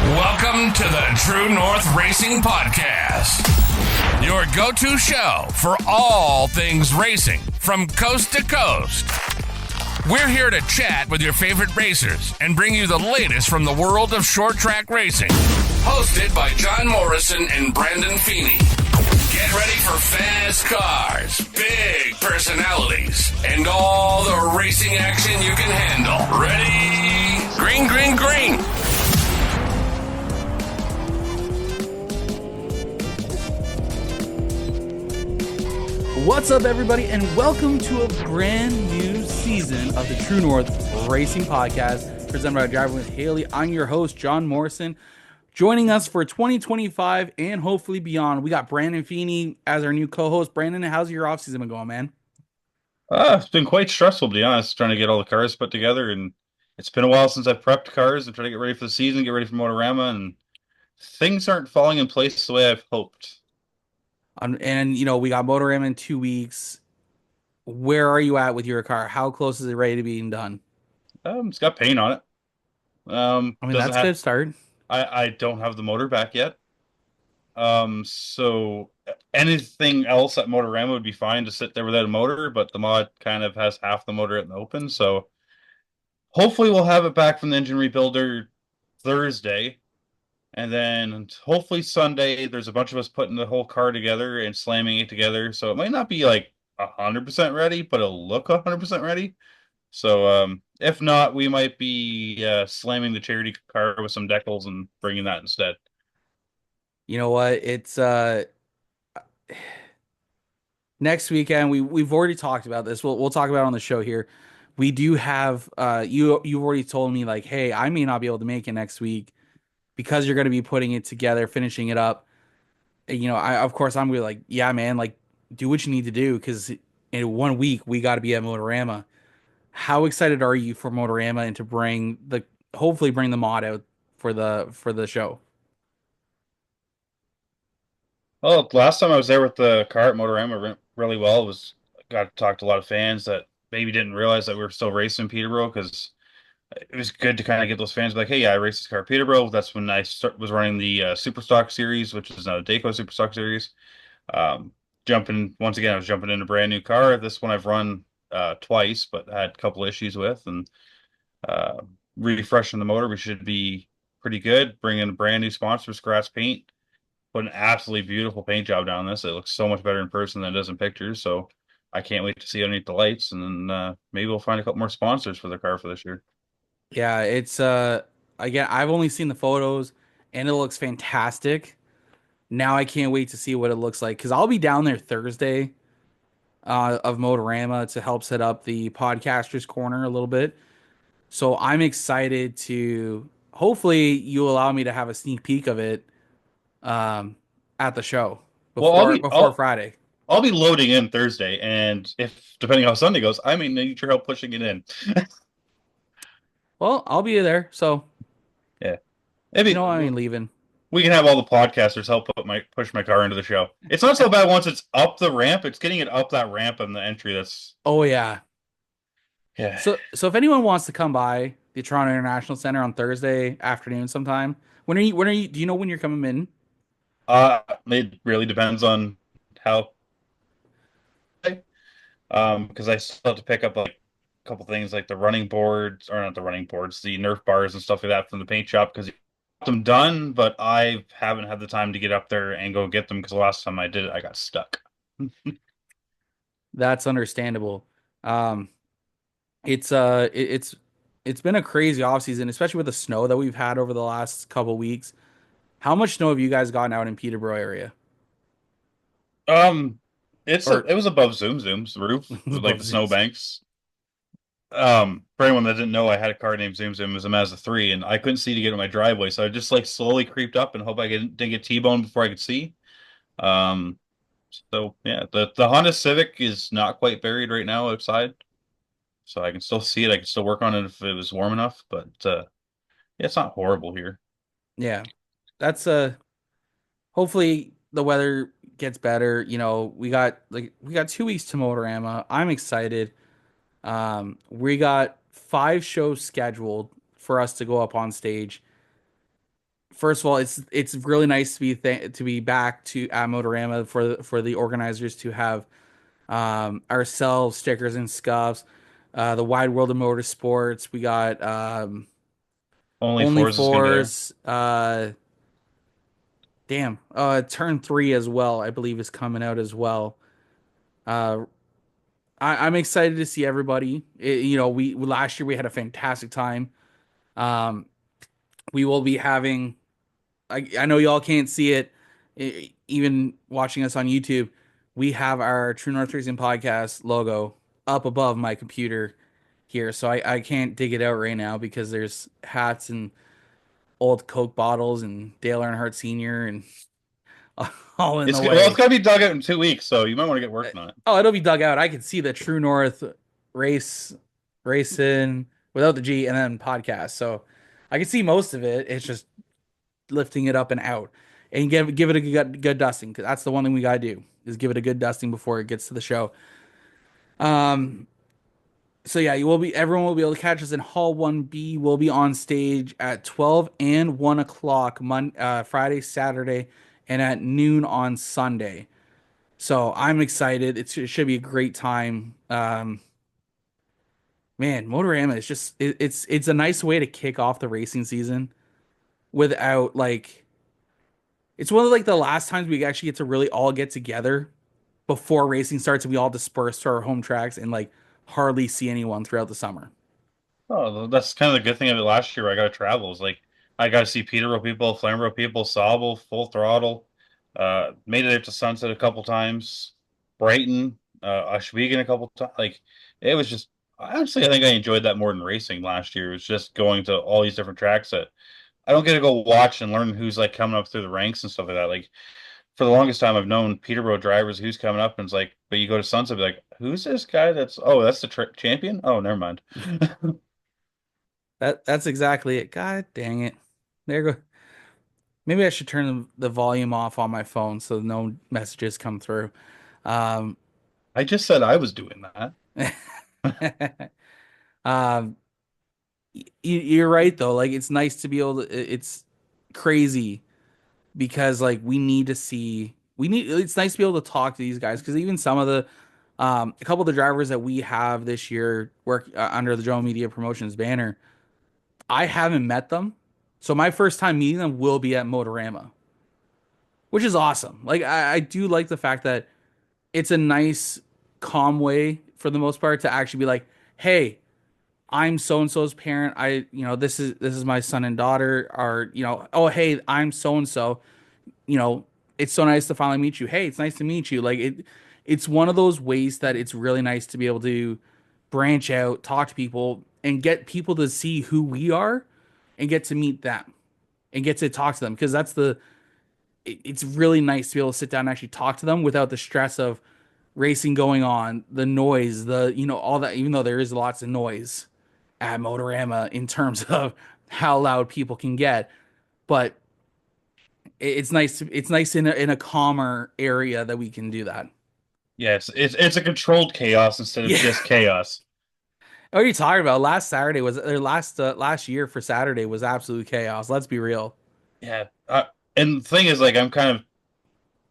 Welcome to the True North Racing Podcast, your go-to show for all things racing from coast to coast. We're here to chat with your favorite racers and bring you the latest from the world of short track racing. Hosted by Jon Morrison and Brandon Feeney. Get ready for fast cars, big personalities, and all the racing action you can handle. Ready? Green, green, green. What's up, everybody, and welcome to a brand new season of the True North Racing Podcast, presented by Driving with Haley. I'm your host, Jon Morrison. Joining us for 2025 and hopefully beyond, we got Brandon Feeney as our new co-host. Brandon, how's your offseason been going, man? It's been quite stressful, to be honest, trying to get all the cars put together. And it's been a while since I've prepped cars and trying to get ready for the season, get ready for Motorama, and things aren't falling in place the way I've hoped. And, we got Motorama in 2 weeks. Where are you at with your car? How close is it ready to being done? It's got paint on it. That's a good start. I don't have the motor back yet. So anything else at Motorama would be fine to sit there without a motor, but the mod kind of has half the motor out in the open. So hopefully we'll have it back from the engine rebuilder Thursday. And then hopefully Sunday, there's a bunch of us putting the whole car together and slamming it together. So it might not be like 100% ready, but it'll look 100% ready. So if not, we might be slamming the charity car with some decals and bringing that instead. You know what? It's next weekend. We've already talked about this. We'll talk about it on the show here. We do have you've already told me, like, hey, I may not be able to make it next week because you're going to be putting it together, finishing it up. I'm going to be like, yeah, man, like, do what you need to do, because in 1 week we got to be at Motorama. How excited are you for Motorama and to hopefully bring the mod out for the show? Well, last time I was there with the car at Motorama, went really well. Got to talk to a lot of fans that maybe didn't realize that we were still racing in Peterborough, because it was good to kind of get those fans like, hey, yeah, I raced this car at Peterborough. That's when I was running the Superstock series, which is now the Dayco Superstock series. Once again, I was jumping in a brand new car. This one I've run twice, but had a couple issues with, and refreshing the motor. We should be pretty good. Bring in a brand new sponsor, Scratch Paint. Put an absolutely beautiful paint job down this. It looks so much better in person than it does in pictures. So I can't wait to see it underneath the lights, and then maybe we'll find a couple more sponsors for the car for this year. Yeah, it's again, I've only seen the photos and it looks fantastic. Now I can't wait to see what it looks like, because I'll be down there Thursday of Motorama to help set up the podcasters corner a little bit. So I'm excited to hopefully you allow me to have a sneak peek of it at the show before Friday. I'll be loading in Thursday, and if depending on how Sunday goes, I may need your help pushing it in. Well, I'll be there, so yeah, maybe leaving. We can have all the podcasters help push my car into the show. It's not so bad once it's up the ramp. It's getting it up that ramp and the entry. Oh yeah. So if anyone wants to come by the Toronto International Center on Thursday afternoon sometime, when are you? Do you know when you're coming in? It really depends on how. Because I still have to pick up like a couple things like the running boards, or not the running boards, the Nerf bars and stuff like that from the paint shop, because them done, but I haven't had the time to get up there and go get them, because the last time I did it, I got stuck. That's understandable. It's been a crazy offseason, especially with the snow that we've had over the last couple weeks. How much snow have you guys gotten out in Peterborough area? It was above Zoom's roof, like the snowbanks. For anyone that didn't know, I had a car named Zoom. It was a Mazda 3, and I couldn't see to get in my driveway, so I just like slowly creeped up and hope I didn't get T-boned before I could see. So yeah, the Honda Civic is not quite buried right now outside, so I can still see it. I can still work on it if it was warm enough, but yeah, it's not horrible here. Yeah, that's hopefully the weather gets better. We got 2 weeks to Motorama. I'm excited. We got 5 shows scheduled for us to go up on stage. First of all, it's really nice to be to be back to at Motorama for the organizers to have ourselves stickers and scuffs. The wide world of motorsports. We got Only only fours is gonna be there. fours. Damn. Turn three as well. I believe is coming out as well. Uh, I'm excited to see everybody. We last year we had a fantastic time. Um, we will be having. I know y'all can't see it, even watching us on YouTube. We have our True North Racing podcast logo up above my computer here, so I can't dig it out right now because there's hats and old Coke bottles and Dale Earnhardt Sr. and all in the It's way. gotta be dug out in 2 weeks, so you might want to get working on it. Oh, it'll be dug out. I can see the True North race racing without the G and then podcast. So I can see most of it. It's just lifting it up and out and give it a good dusting because that's the one thing we gotta do is give it a good dusting before it gets to the show. Um. So yeah, you will be. Everyone will be able to catch us in Hall 1B. We'll be on stage at 12 and 1 o'clock Friday, Saturday, and at noon on Sunday. So I'm excited. It should be a great time. Man, Motorama is just it's a nice way to kick off the racing season without like it's one of like the last times we actually get to really all get together before racing starts and we all disperse to our home tracks and like hardly see anyone throughout the summer. Oh, that's kind of the good thing of it last year. I got to travel. Is like I got to see Peterborough people, Flamborough people, Sauble, full throttle. Made it up to Sunset a couple times, Brighton, Oshwegan a couple times. Like it was just honestly, I think I enjoyed that more than racing last year. It was just going to all these different tracks that I don't get to go watch and learn who's like coming up through the ranks and stuff like that. Like for the longest time, I've known Peterborough drivers who's coming up, and it's like, but you go to Sunset, be like, who's this guy? That's the champion. Oh, never mind. That's exactly it. God dang it. There go. Maybe I should turn the volume off on my phone so no messages come through. Um, I just said I was doing that. um, you're right though. Like it's nice to be able to. It's crazy because like we need to see. We need. It's nice to be able to talk to these guys because even some of the, a couple of the drivers that we have this year work under the Joe Media Promotions banner. I haven't met them, so my first time meeting them will be at Motorama, which is awesome. Like I do like the fact that it's a nice, calm way for the most part to actually be like, hey, I'm so and so's parent. This is my son and daughter. Or oh hey, I'm so and so. It's so nice to finally meet you. Hey, it's nice to meet you. Like it's one of those ways that it's really nice to be able to branch out, talk to people, and get people to see who we are, and get to meet them, and get to talk to them because it's really nice to be able to sit down and actually talk to them without the stress of racing going on, the noise, all that. Even though there is lots of noise at Motorama in terms of how loud people can get, but it's nice in a calmer area that we can do that. Yes, it's a controlled chaos instead of Yeah. just chaos. What are you talking about? Last Saturday was or last year for Saturday was absolute chaos. Let's be real. Yeah, and the thing is, like, I'm kind of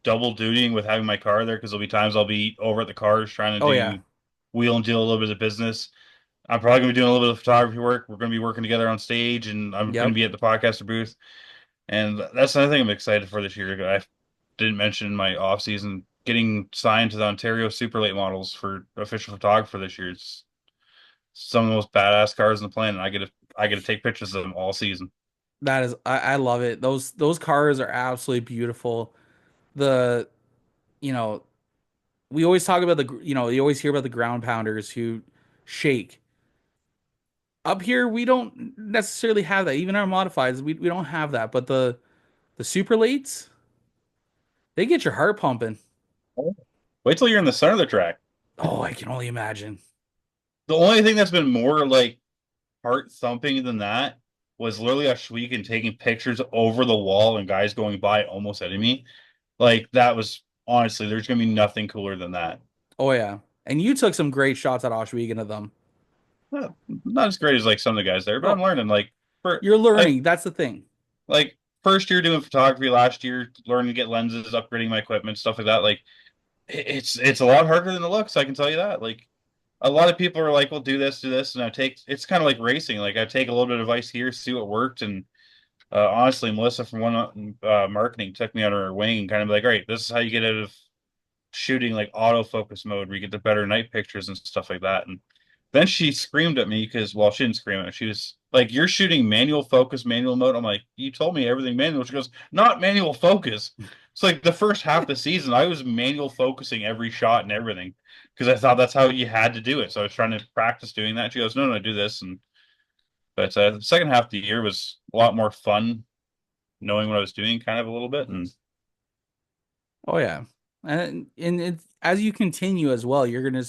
double dutying with having my car there because there'll be times I'll be over at the cars trying to Oh yeah. do wheel and deal a little bit of business. I'm probably gonna be doing a little bit of photography work. We're gonna be working together on stage, and I'm gonna Yep. be at the podcaster booth. And that's another thing I'm excited for this year. I didn't mention in my off season getting signed to the Ontario Super Late Models for official photographer this year. It's some of the most badass cars in the planet. I get to take pictures of them all season. That is I love it. Those cars are absolutely beautiful. The you know, we always talk about you always hear about the ground pounders who shake. Up here we don't necessarily have that. Even our modifieds, we don't have that. But the super lates, they get your heart pumping. Wait till you're in the center of the track. Oh, I can only imagine. The only thing that's been more like heart thumping than that was literally a Schweik taking pictures over the wall and guys going by almost at me. Like that was honestly, there's gonna be nothing cooler than that. Oh yeah. And you took some great shots at Oshwegan of them. Not as great as like some of the guys there, but I'm Well, learning. Like for you're like learning. That's the thing. like first year doing photography, last year learning to get lenses, upgrading my equipment, stuff like that. Like it's a lot harder than it looks. I can tell you that. Like a lot of people are like, "Well, do this," and I take. It's kind of like racing. Like I take a little bit of advice here, see what worked, and honestly, Melissa from One Marketing took me under her wing and kind of like, "All right, this is how you get out of shooting like autofocus mode, where you get the better night pictures and stuff like that." And then she screamed at me because, well, she didn't scream at me. She was like, "You're shooting manual focus, manual mode." I'm like, "You told me everything manual." She goes, "Not manual focus." It's like the first half of the season, I was manual focusing every shot and everything because I thought that's how you had to do it. So I was trying to practice doing that. She goes, "No, no, do this." And but the second half of the year was a lot more fun, knowing what I was doing, kind of a little bit. And Oh yeah, and it's as you continue as well, you're gonna.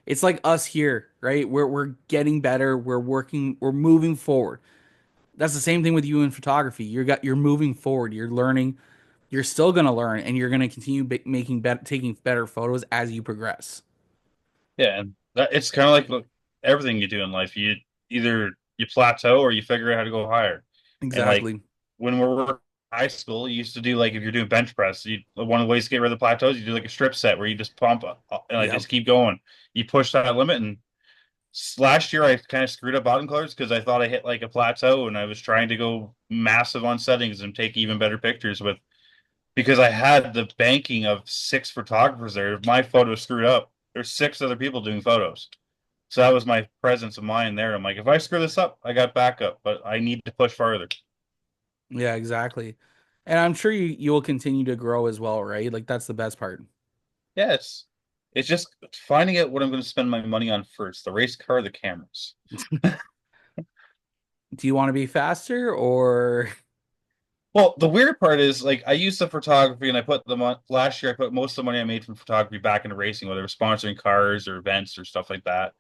It's like us here, right? We're getting better. We're working. We're moving forward. That's the same thing with you in photography. You're moving forward. You're learning. You're still gonna learn, and you're gonna continue making better, taking better photos as you progress. yeah, and that it's kind of like everything you do in life. You either you plateau or you figure out how to go higher. And like Exactly. when we're working in high school, you used to do like if you're doing bench press, one of the ways to get rid of the plateaus, you do like a strip set where you just pump and like Yep. just keep going. You push that limit. And last year I kind of screwed up bottom colors because I thought I hit like a plateau and I was trying to go massive on settings and take even better pictures with because I had the banking of six photographers there. If my photo screwed up, there's six other people doing photos. So that was my presence of mind there. I'm like, if I screw this up, I got backup, but I need to push farther. Yeah, exactly. And I'm sure you will continue to grow as well, right? Like that's the best part. Yeah, it's just finding out what I'm going to spend my money on first: the race car, the cameras. Do you want to be faster or Well, the weird part is like I used the photography and I put the last year I put most of the money I made from photography back into racing, whether it was sponsoring cars or events or stuff like that.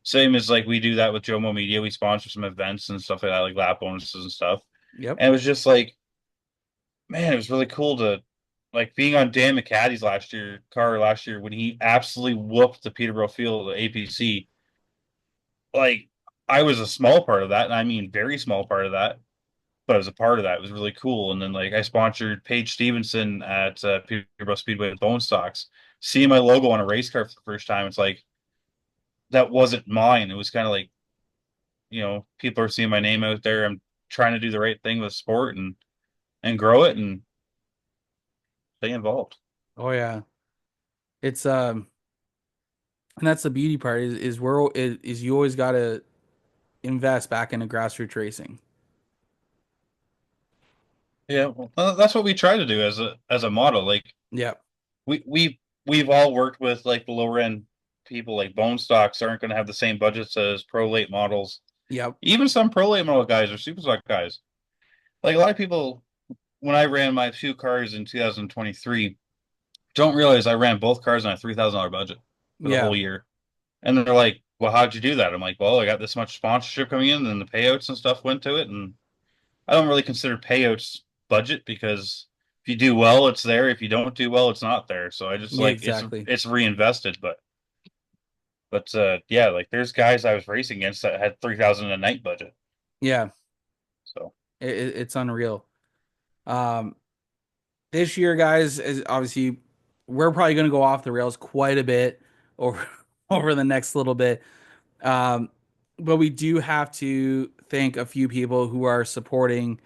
Same as like we do that with Jomo Media. We sponsor some events and stuff like that, like lap bonuses and stuff. Yep. And it was just like, man, it was really cool to like being on Dan McCaddy's car last year when he absolutely whooped the Peterborough field, the APC. Like I was a small part of that, and I mean very small part of that, but I was a part of that. It was really cool. And then like I sponsored Paige Stevenson at Peterborough Speedway with Bone Stocks. Seeing my logo on a race car for the first time, it's like that wasn't mine. It was kind of like, people are seeing my name out there. I'm trying to do the right thing with sport and grow it and stay involved. Oh yeah. It's and that's the beauty part is where is you always got to invest back into grassroots racing. Yeah, well, that's what we try to do as a model. Like Yep. we've all worked with like the lower end people. Like Bone Stocks aren't going to have the same budgets as pro late models. Yep. Even some pro late model guys or super stock guys. Like a lot of people, when I ran my two cars in 2023, don't realize I ran both cars on a $3,000 budget for the Yeah. whole year. And they're like, "Well, how'd you do that?" I'm like, "Well, I got this much sponsorship coming in, and the payouts and stuff went to it." And I don't really consider payouts budget because if you do well, it's there. If you don't do well, it's not there. So I just Yeah, like exactly. it's reinvested. But yeah, like there's guys I was racing against that had 3,000 a night budget. Yeah. So It's unreal. Um this year guys is obviously we're probably going to go off the rails quite a bit over over the next little bit. Um but we do have to thank a few people who are supporting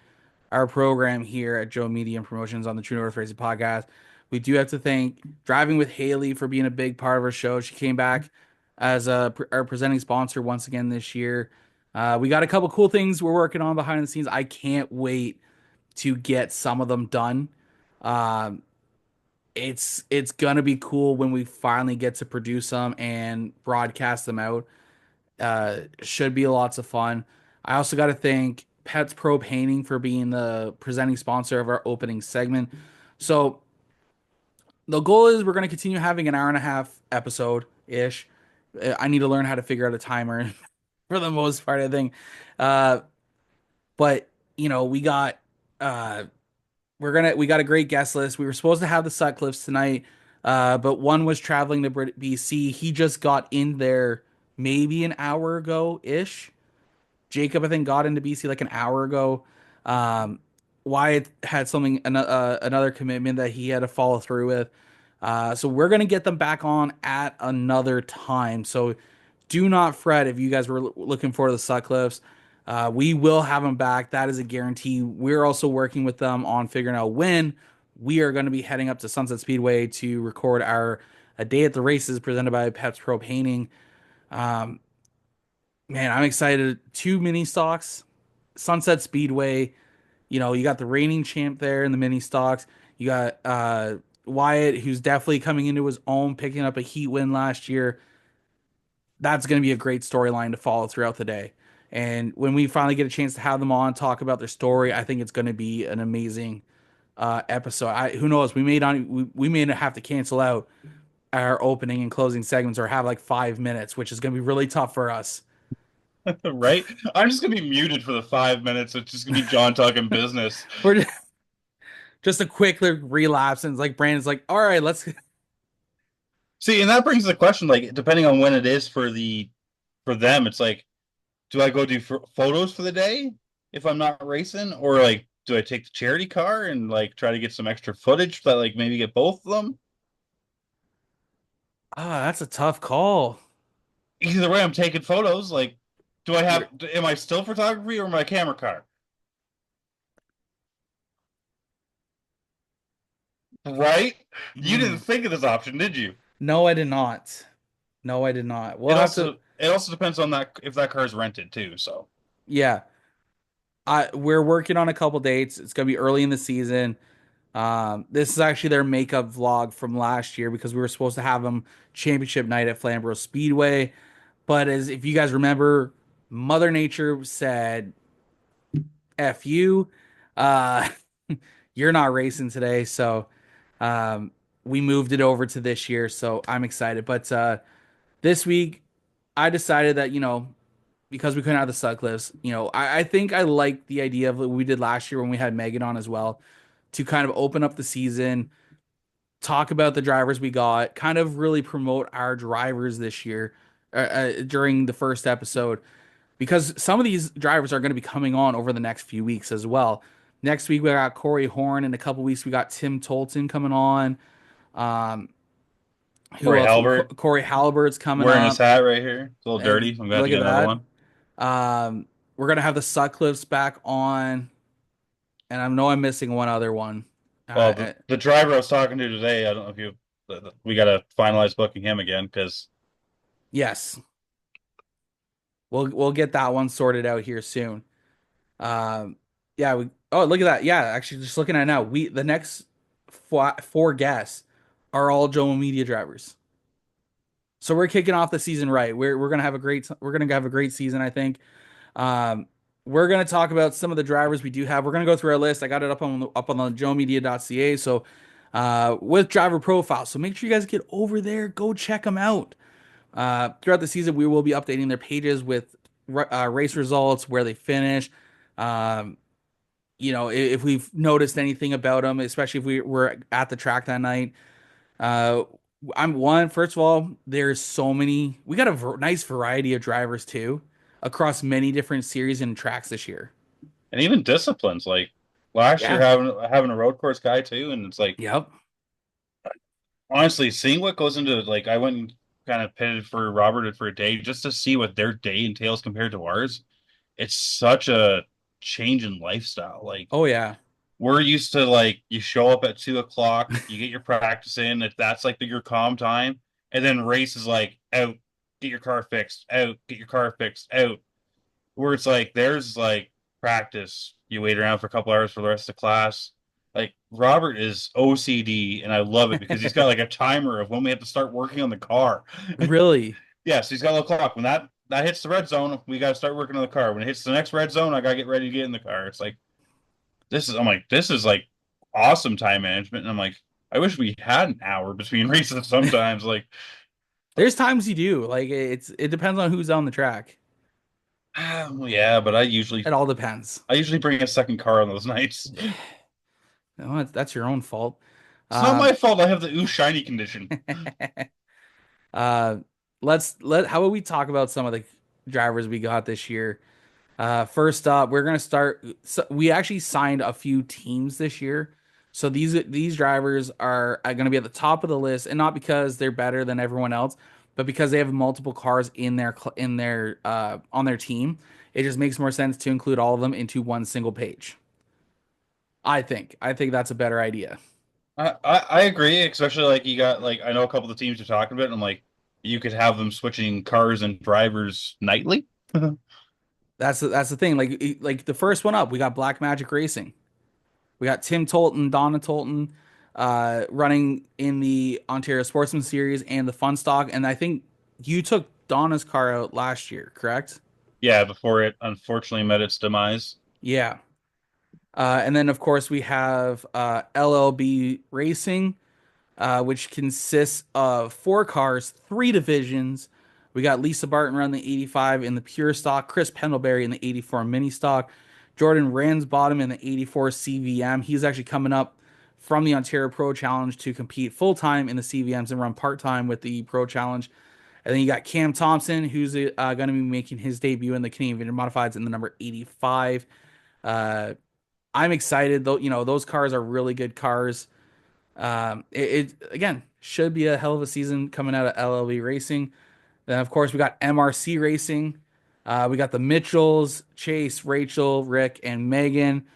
our program here at Joe Media and Promotions on the True North Racing Podcast. We do have to thank Driving with Haley for being a big part of our show. She came back as our presenting sponsor once again this year. We got a couple cool things we're working on behind the scenes. I can't wait to get some of them done. Um, it's gonna be cool when we finally get to produce them and broadcast them out. Should be lots of fun. I also got to thank Pets Pro Painting for being the presenting sponsor of our opening segment. So the goal is we're going to continue having an hour and a half episode ish. I need to learn how to figure out a timer for the most part, I think. Uh, but we got uh, we got a great guest list. We were supposed to have the Sutcliffes tonight, but one was traveling to BC. He just got in there maybe an hour ago ish. Jacob, I think, got into BC like an hour ago. Um, Wyatt had another commitment that he had to follow through with. So we're gonna get them back on at another time. So do not fret if you guys were looking for the Sutcliffes. We will have them back. That is a guarantee. We're also working with them on figuring out when we are going to be heading up to Sunset Speedway to record our A Day at the Races presented by Peps Pro Painting. Um, man, I'm excited. Two mini stocks, Sunset Speedway. You know, you got the reigning champ there in the mini stocks. You got Wyatt, who's definitely coming into his own, picking up a heat win last year. That's going to be a great storyline to follow throughout the day. And when we finally get a chance to have them on, talk about their story, I think it's going to be an amazing episode. Who knows? We may not have to cancel out our opening and closing segments or have like 5 minutes, which is going to be really tough for us. Right? I'm just gonna be muted for the 5 minutes. It's just gonna be John talking business. We're just a quick like, relapse, and it's like Brandon's like, all right, let's. See, and that brings the question, like, depending on when it is for them, it's like, do I go do photos for the day if I'm not racing, or like, do I take the charity car and like try to get some extra footage that like maybe get both of them? That's a tough call. Either way, I'm taking photos. Like, am I still photography or my camera car? Right? You didn't think of this option, did you? No, I did not. No, I did not. We'll It have to. also it also depends on that if that car is rented too. So Yeah, we're working on a couple dates. It's gonna be early in the season. This is actually their makeup vlog from last year because we were supposed to have them championship night at Flamborough Speedway. But as if you guys remember, Mother Nature said, F you, uh, you're not racing today. So um, we moved it over to this year. So I'm excited. But this week, I decided that, because we couldn't have the Sutcliffes, I think I like the idea of what we did last year when we had Megan on as well to kind of open up the season, talk about the drivers we got, kind of really promote our drivers this year during the first episode, because some of these drivers are going to be coming on over the next few weeks as well. Next week we got Corey Horn. In a couple weeks we got Tim Tolton coming on. Um, who Corey else? Halbert Corey Halbert's coming wearing his up, hat right here. It's a little and dirty. I'm glad to look get at another that. one. We're gonna have the Sutcliffes back on, and I know I'm missing one other one. Well, Uh, the driver I was talking to today, I don't know if we got to finalize booking him again because yes, we'll get that one sorted out here soon. Um, yeah, oh, look at that. Yeah, actually, just looking at it now, the next four guests are all Joe Media drivers. So we're kicking off the season right. We're gonna have a great season, I think. Um, we're gonna talk about some of the drivers we do have. We're gonna go through our list. I got it up on the joemedia.ca. So with driver profiles. So make sure you guys get over there. Go check them out. Throughout the season, we will be updating their pages with race results, where they finish. Um, if we've noticed anything about them, especially if we were at the track that night. Uh, first of all, there's so many. We got a nice variety of drivers too, across many different series and tracks this year. and even disciplines like last year Yeah. having a road course guy too, and it's like Yep. honestly seeing what goes into like I went and kind of pitted for Robert for a day just to see what their day entails compared to ours. It's such a change in lifestyle. Like Oh yeah. we're used to like you show up at 2 o'clock, you get your practice in, if that's like your calm time, and then race is like out, get your car fixed, out, get your car fixed, out. Where it's like there's like practice, you wait around for a couple hours for the rest of the class. Like Robert is OCD, and I love it because he's got like a timer of when we have to start working on the car. Really. Yeah, so he's got a little clock. When that hits the red zone, we got to start working on the car. When it hits the next red zone, I got to get ready to get in the car. It's like I'm like, this is like awesome time management. And I'm like, I wish we had an hour between races sometimes. Like, There's times you do. Like it depends on who's on the track. well, yeah, but It all depends. I usually bring a second car on those nights. No, that's your own fault. It's not Um, my fault. I have the ooh shiny condition. uh, how about we talk about some of the drivers we got this year? First up, we're gonna start. So we actually signed a few teams this year, so these drivers are going to be at the top of the list, and not because they're better than everyone else, but because they have multiple cars in their on their team. It just makes more sense to include all of them into one single page. I think that's a better idea. I agree, especially like you got like I know a couple of the teams you're talking about, and like you could have them switching cars and drivers nightly. That's the thing. Like the first one up, we got Black Magic Racing. We got Tim Tolton, Donna Tolton, running in the Ontario Sportsman Series and the Fun Stock. And I think you took Donna's car out last year, correct? Yeah, before it unfortunately met its demise. Yeah. And then of course we have LLB Racing, which consists of four cars, three divisions. We got Lisa Barton running the 85 in the pure stock, Chris Pendlebury in the 84 mini stock, Jordan Ransbottom in the 84 CVM. He's actually coming up from the Ontario Pro Challenge to compete full time in the CVMs and run part time with the Pro Challenge. And then you got Cam Thompson, who's going to be making his debut in the Canadian Modifieds in the number 85. Uh, I'm excited though. You know, those cars are really good cars. It again should be a hell of a season coming out of LLB Racing. Then of course we got MRC Racing. We got the Mitchells, Chase, Rachel, Rick, and Megan.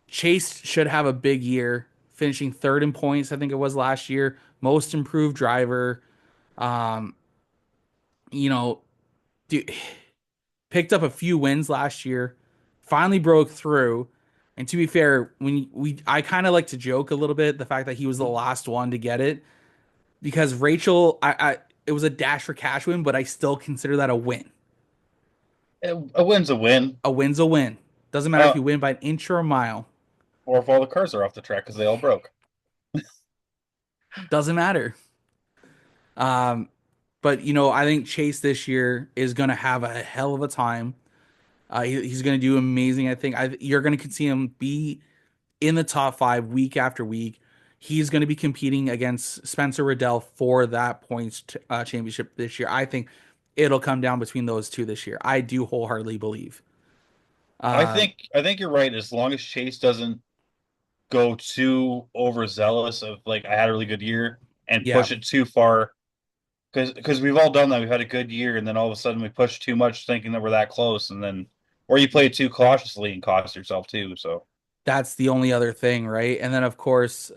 Chase should have a big year, finishing third in points. I think it was last year. Most improved driver. Um, you know, dude, picked up a few wins last year. Finally broke through. And to be fair, I kind of like to joke a little bit the fact that he was the last one to get it because Rachel, I it was a dash for cash win, but I still consider that a win. A win's a win. A win's a win. Doesn't matter if Uh, you win by an inch or a mile. or if all the cars are off the track because they all broke. Doesn't matter. Um, but I think Chase this year is gonna have a hell of a time. He's gonna do amazing. I think you're gonna see him be in the top five week after week. He's going to be competing against Spencer Riddell for that points championship this year. I think it'll come down between those two this year. I do wholeheartedly believe. Um, I think you're right. As long as Chase doesn't go too overzealous of like I had a really good year and yeah, push it too far because we've all done that. We've had a good year and then all of a sudden we push too much thinking that we're that close and then or you play too cautiously and cost yourself too. So that's the only other thing, right? And then of course,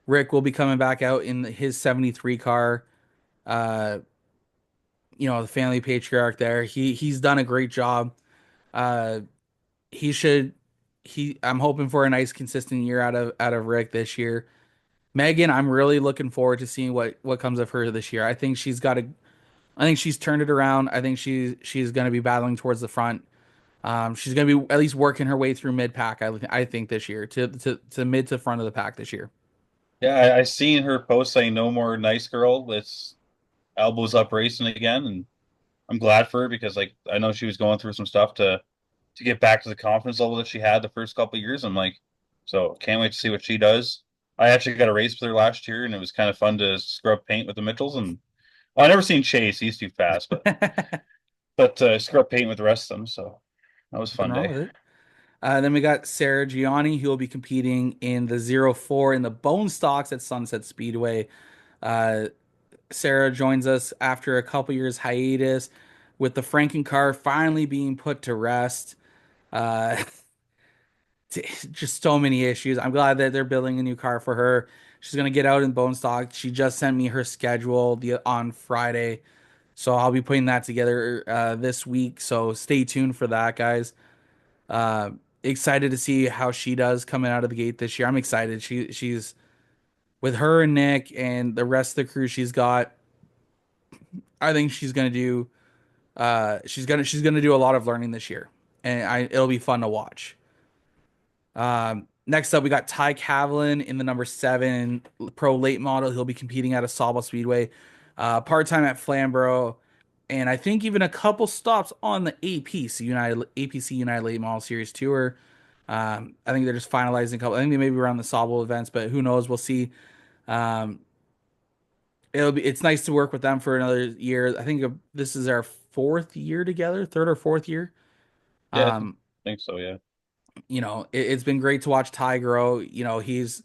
Rick will be coming back out in his 73 car. Uh, the family patriarch there. He's done a great job. Uh, he should. I'm hoping for a nice consistent year out of Rick this year. Megan, I'm really looking forward to seeing what comes of her this year. I think she's turned it around. I think she's going to be battling towards the front. She's going to be at least working her way through mid pack. I think this year to mid to front of the pack this year. yeah, I seen her post saying no more nice girl. It's elbows up racing again and I'm glad for her because like I know she was going through some stuff to get back to the confidence level that she had the first couple of years. I'm like, so can't wait to see what she does. I actually got a race with her last year, and it was kind of fun to scrub paint with the Mitchells. And well, I never seen Chase; he's too fast, but Nothing scrub paint with the rest of them. So that was a fun wrong day. with it. Then we got Sarah Gianni, who will be competing in the 04 in the Bone Stocks at Sunset Speedway. Uh, Sarah joins us after a couple years hiatus, with the Franken car finally being put to rest. Uh, just so many issues. I'm glad that they're building a new car for her. She's gonna get out in bone stock. She just sent me her schedule on Friday, so I'll be putting that together this week. So stay tuned for that, guys. Uh, Excited to see how she does coming out of the gate this year. I'm excited. She's with her and Nick and the rest of the crew she's got. I think she's gonna do. She's gonna do a lot of learning this year, and it'll be fun to watch. Next up, we got Ty Cavlin in the number 7 pro late model. He'll be competing at a Sawball Speedway, part time at Flamborough, and I think even a couple stops on the APC United Late Model Series Tour. I think they're just finalizing a couple. I think they may be around the Sawball events, but who knows? We'll see. Um, it's nice to work with them for another year. I think this is our fourth year together, third or fourth year. Yeah, Um, think so. Yeah. it's been great to watch Ty grow. He's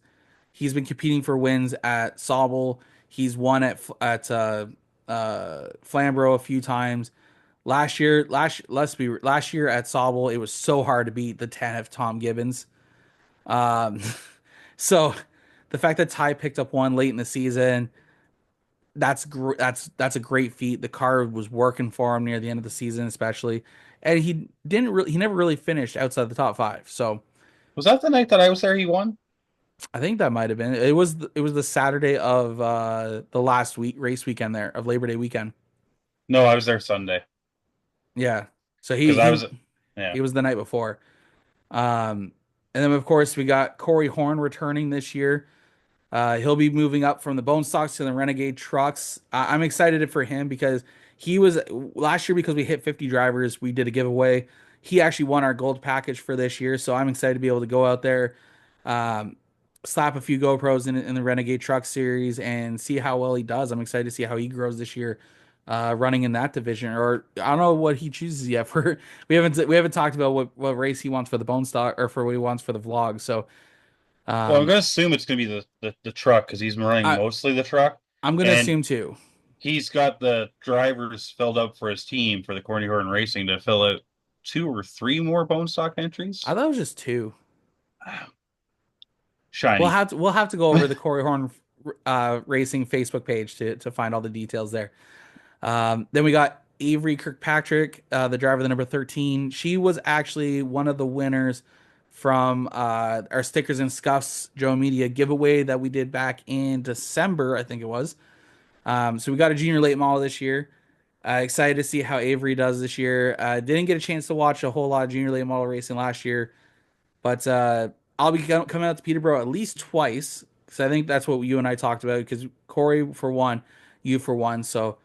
been competing for wins at Sauble. He's won at Flamborough a few times. Last year at Sauble, it was so hard to beat the 10 of Tom Gibbons. Um, so the fact that Ty picked up one late in the season, that's a great feat. The car was working for him near the end of the season, especially, and he never really finished outside the top five. So Was that the night that I was there? He won. I think that might have been it was the Saturday of the last week race weekend there of Labor Day weekend. No, I was there Sunday Yeah. So because I was. Yeah. he was the night before. Um, and then of course we got Corey Horn returning this year. He'll be moving up from the Bone Stocks to the Renegade trucks. I'm excited for him because he was last year because we hit 50 drivers. We did a giveaway. He actually won our gold package for this year, so I'm excited to be able to go out there, um, slap a few GoPros in the Renegade Truck Series and see how well he does. I'm excited to see how he grows this year, running in that division. Or I don't know what he chooses yet. For we haven't talked about what race he wants for the Bone Stock or for what he wants for the vlog. So. Well, I'm Um, gonna assume it's gonna be the truck because he's been running I, mostly the truck, I'm gonna and assume too. he's got the drivers filled up for his team for the Corny Horn Racing to fill out two or three more bone stock I entries. thought it was just two. Shiny. We'll have to go over the Corey Horn Racing Facebook page to find all the details there. Then we got Avery Kirkpatrick, the driver, the number 13. She was actually one of the winners from our stickers and scuffs Joe Media giveaway that we did back in December, I think it was. So we got a junior late model this year. Excited to see how Avery does this year. Didn't get a chance to watch a whole lot of junior late model racing last year, but I'll be coming out to Peterborough at least twice because I think that's what you and I talked about. Because Corey for one, you for one. So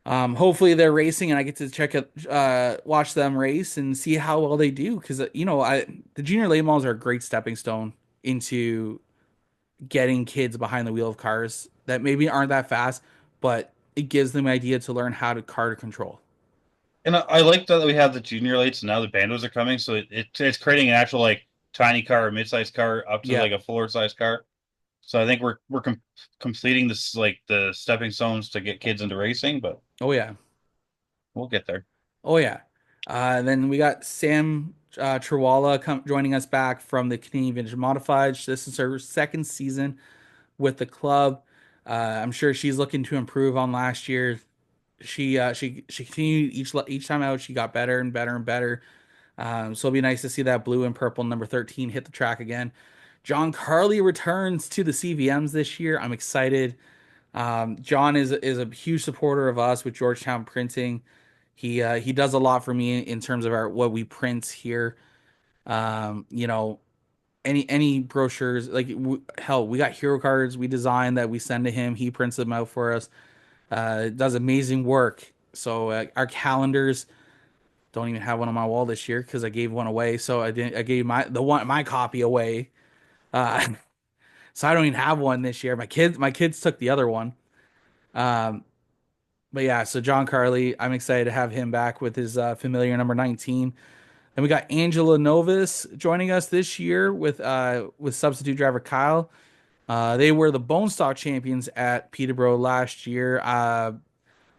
hopefully they're racing and I get to watch them race and see how well they do. Because the junior late models are a great stepping stone into getting kids behind the wheel of cars that maybe aren't that fast, but it gives them an idea to learn how to car to control. And I like that we have the junior lights and now the bandos are coming, so it's creating an actual like tiny car, mid-sized car up to Yeah. like a fuller size car. So I think we're completing this like the stepping stones to get kids into racing, but Oh yeah. we'll get there. Oh yeah. Then we got Sam Triwala joining us back from the Canadian Vintage Modified. This is her second season with the club. I'm sure she's looking to improve on last year. She continued each time out. She got better and better and better. So it'll be nice to see that blue and purple number 13 hit the track again. John Carley returns to the CVMs this year. I'm excited. John is a huge supporter of us with Georgetown Printing. He does a lot for me in terms of what we print here. You know, any brochures like hell, we got hero cards we design that we send to him. He prints them out for us. Does amazing work. So our calendars don't even have one on my wall this year because I gave one away. So I gave my copy away. Uh, so I don't even have one this year. My kids took the other one. Um, but yeah, so John Carley, I'm excited to have him back with his familiar number 19. Then we got Angela Novus joining us this year with substitute driver Kyle. They were the Bone Stock champions at Peterborough last year.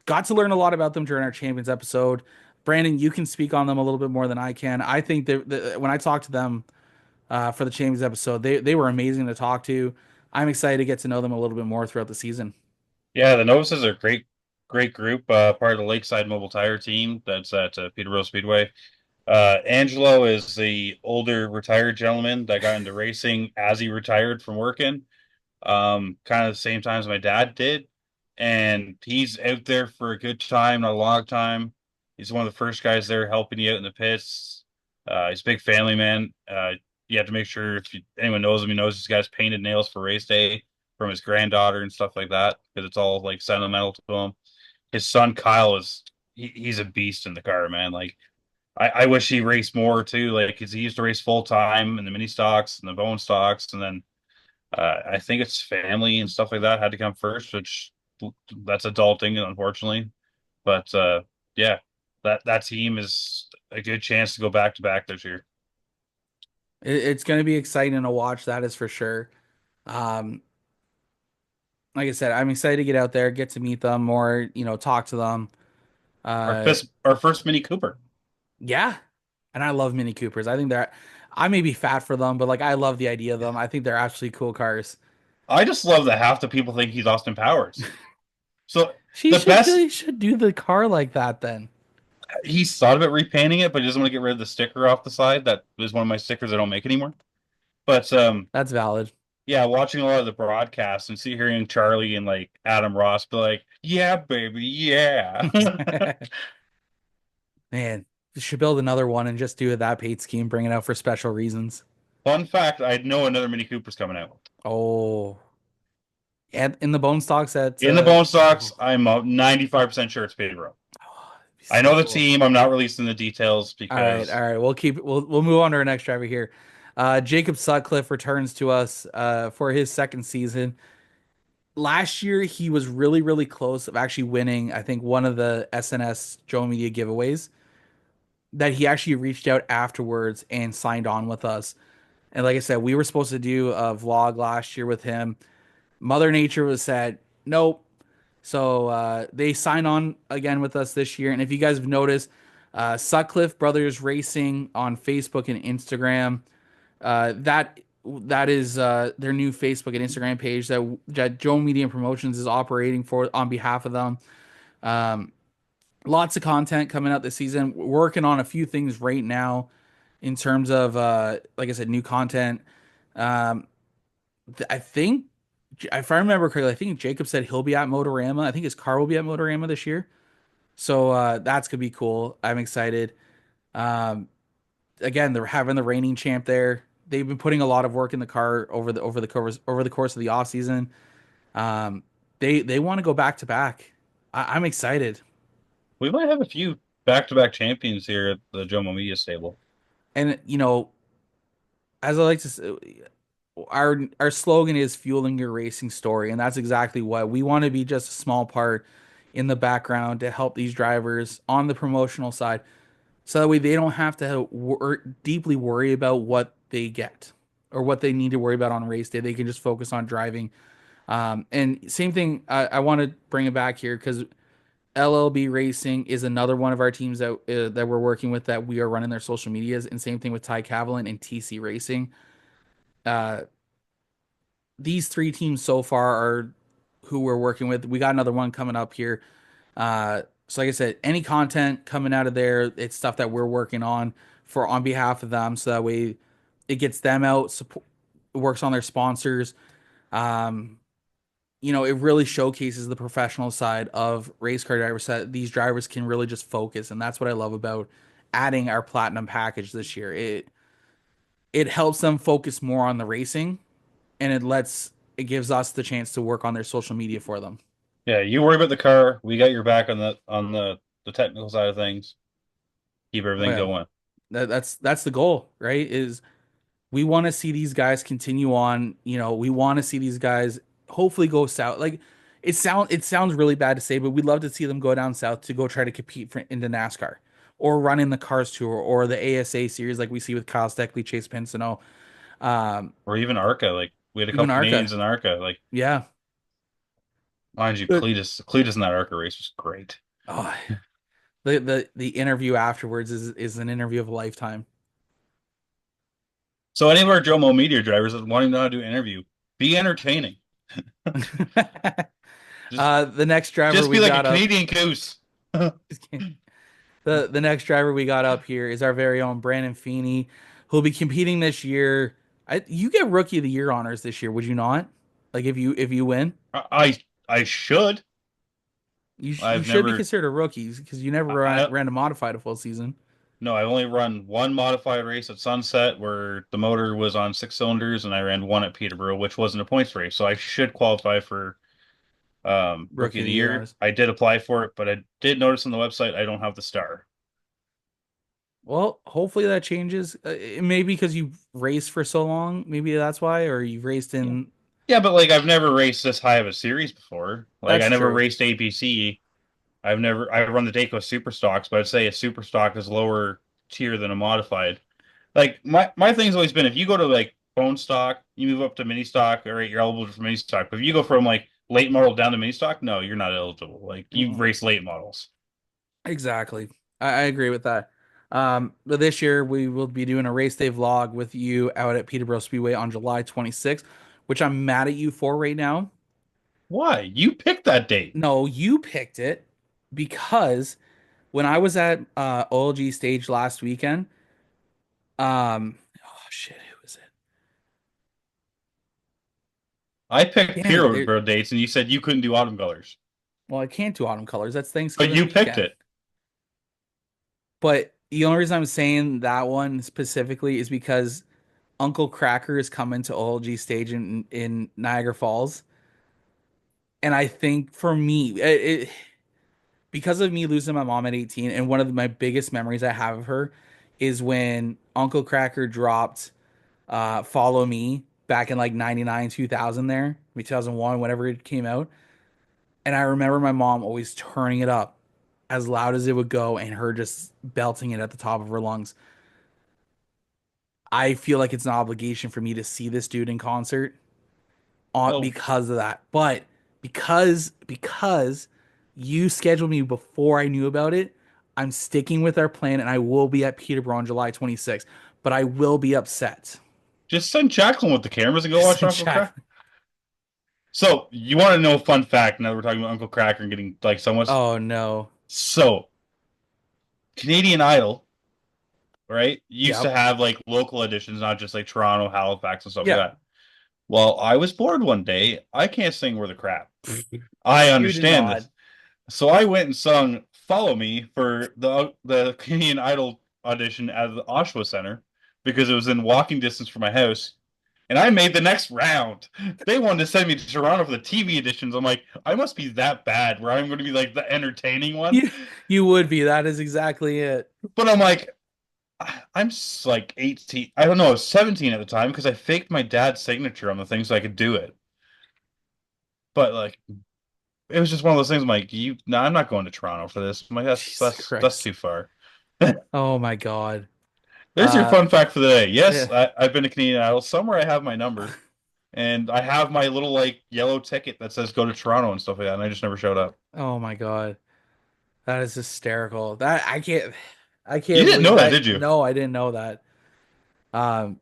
Got to learn a lot about them during our champions episode. Brandon, you can speak on them a little bit more than I can. I think that when I talked to them for the champions episode, they were amazing to talk to. I'm excited to get to know them a little bit more throughout the season. Yeah, the Novices are a great group, part of the Lakeside Mobile Tire team that's at Peterborough Speedway. Angelo is the older retired gentleman that got into racing as he retired from working, kind of the same time as my dad did. And he's out there for a good time, not a long time. He's one of the first guys there helping you out in the pits. He's a big family man. You have to make sure if anyone knows him, he knows this guy's painted nails for race day from his granddaughter and stuff like that because it's all like sentimental to him. His son Kyle he's a beast in the car, man. Like I wish he raced more too, like 'cause he used to race full time in the mini stocks and the bone stocks, and then I think it's family and stuff like that had to come first, which that's adulting, unfortunately. But yeah, that team is a good chance to go back to back this year. It's going to be exciting to watch. That is for sure. Um, like I said, I'm excited to get out there, get to meet them more, talk to them. Uh, Our first Mini Cooper. yeah. And I love Mini Coopers. I think I may be fat for them, but like I love the idea of them. I think they're actually cool cars. I just love that half the people think he's Austin Powers. So She the should best really should do the car like that then. he's thought about repainting it, but he doesn't want to get rid of the sticker off the side. That is one of my stickers I don't make anymore. But That's valid. yeah, watching a lot of the broadcasts and hearing Charlie and like Adam Ross be like, "Yeah, baby, yeah." Man, you should build another one and just do that paint scheme, bring it out for special reasons. Fun fact: I know another Mini Cooper's coming out. Oh, and in the bone stocks at In the bone oh, stocks, I'm 95% sure it's Pedro. it'd be I so know the cool. team. I'm not releasing the details All right, because all right. We'll move on to our next driver here. Jacob Sutcliffe returns to us for his second season. Last year he was really, really close of actually winning, I think, one of the SNS Joe Media giveaways that he actually reached out afterwards and signed on with us. And like I said, we were supposed to do a vlog last year with him. Mother Nature was said, nope. So they signed on again with us this year. And if you guys have noticed, Sutcliffe Brothers Racing on Facebook and Instagram, that is their new Facebook and Instagram page that Joe Media Promotions is operating for on behalf of them. Um, Lots of content coming out this season. We're working on a few things right now in terms of like I said, new content. Um, I think if I remember correctly, I think Jacob said he'll be at Motorama. I think his car will be at Motorama this year. So that's gonna be cool. I'm excited. Um, Again, they're having the reigning champ there. They've been putting a lot of work in the car over the course of the off season. Um, they want to go back to back. I'm excited. we might have a few back-to-back champions here at the Jomo Media stable. And as I like to say, our slogan is fueling your racing story, and that's exactly what we want to be, just a small part in the background to help these drivers on the promotional side, so that way they don't have to deeply worry about what they get or what they need to worry about on race day. They can just focus on driving. And same thing, I want to bring it back here because LLB Racing is another one of our teams that we're working with, that we are running their social medias, and same thing with Ty Cavalin and TC Racing. Uh, these three teams so far are who we're working with. We got another one coming up here. So like I said, any content coming out of there, it's stuff that we're working on behalf of them, so that way it gets them out, support, works on their sponsors. Um, it really showcases the professional side of race car drivers, so that these drivers can really just focus, and that's what I love about adding our platinum package this year. It helps them focus more on the racing, and it gives us the chance to work on their social media for them. Yeah, you worry about the car. We got your back on the technical side of things. Keep Oh everything yeah, going. that's the goal, right? Is we want to see these guys continue on. We want to see these guys hopefully go south. Like it sounds really bad to say, but we'd love to see them go down south to go try to compete into NASCAR or run in the Cars Tour or the ASA series, like we see with Kyle Steckley, Chase Pinsono, Or even ARCA. Like we had a even couple Arca. Canadians in ARCA. Like Yeah. mind you, But Cletus in that ARCA race was great. oh, the interview afterwards is an interview of a lifetime. So any of our Jomo Media drivers that wanting to know how to do an interview, be entertaining. Just The next driver just be we like a got up. Canadian goose. The next driver we got up here is our very own Brandon Feeney, who'll be competing this year. You get Rookie of the Year honors this year, would you not? Like if you win, I should. you I've should be never considered a rookie because you never I ran a modified a full season. no, I've only run one modified race at Sunset where the motor was on 6 cylinders, and I ran one at Peterborough, which wasn't a points race. So I should qualify for Rookie Rookie of of the the Year Year. honors. I did apply for it, but I did notice on the website I don't have the star. Well, hopefully that changes. Maybe because you've raced for so long, maybe that's why, or you've raced Yeah. in. Yeah, but like I've never raced this high of a series before. Like I That's never true. raced APC. I run the Dayco super stocks, but I'd say a super stock is lower tier than a modified. Like my thing's always been if you go to like bone stock, you move up to mini stock, all right, you're eligible for mini stock. But if you go from like late model down to mini stock, no, you're not eligible. Like you Mm, race late models. exactly. I agree with that. But this year we will be doing a race day vlog with you out at Peterborough Speedway on July 26th, which I'm mad at you for right now. Why? You picked that date. No, you picked it because when I was at OLG stage last weekend, oh shit, who was it? I picked Damn it. Peterborough dates, and you said you couldn't do autumn colors, Well, I can't do autumn colors. That's but Thanksgiving you picked weekend. it. But the only reason I'm saying that one specifically is because Uncle Cracker is coming to OLG stage in Niagara Falls. And I think for me, because of me losing my mom at 18, and one of my biggest memories I have of her is when Uncle Cracker dropped Follow Me back in like 99, 2000 there, maybe 2001, whenever it came out. And I remember my mom always turning it up as loud as it would go and her just belting it at the top of her lungs. I feel like it's an obligation for me to see this dude in concert on Well, because of that. But because you scheduled me before I knew about it, I'm sticking with our plan and I will be at Peterborough on July 26th. But I will be upset. just send Jacqueline with the cameras and go Just watch in Uncle chat. Cracker. So you want to know a fun fact? Now that we're talking about Uncle Cracker and getting like somewhat. Oh no. So Canadian Idol, right? Used to Yep. have like local editions, not just like Toronto, Halifax, and stuff like Yeah. that. Well, I was bored one day. I can't sing worth a crap. I You did understand not. this. So I went and sung "Follow Me" for the Canadian Idol audition at the Oshawa Center because it was in walking distance from my house. And I made the next round. They wanted to send me to Toronto for the TV editions. I'm like, I must be that bad where I'm going to be like the entertaining one. You you would be. That is exactly it. But I'm like, I'm like 18. I don't know, I was 17 at the time because I faked my dad's signature on the thing so I could do it. But like, it was just one of those things. I'm like, no, I'm not going to Toronto for this. I'm like, Jesus that's Christ. too far. Oh my God. There's your fun fact for the day. Yeah. Yes, I've been to Canadian Idol. Somewhere I have my number, and I have my little like yellow ticket that says go to Toronto and stuff like that, and I just never showed up. Oh my God. That is hysterical. That I You can't didn't believe know that, that. did you? No, I didn't know that. Um,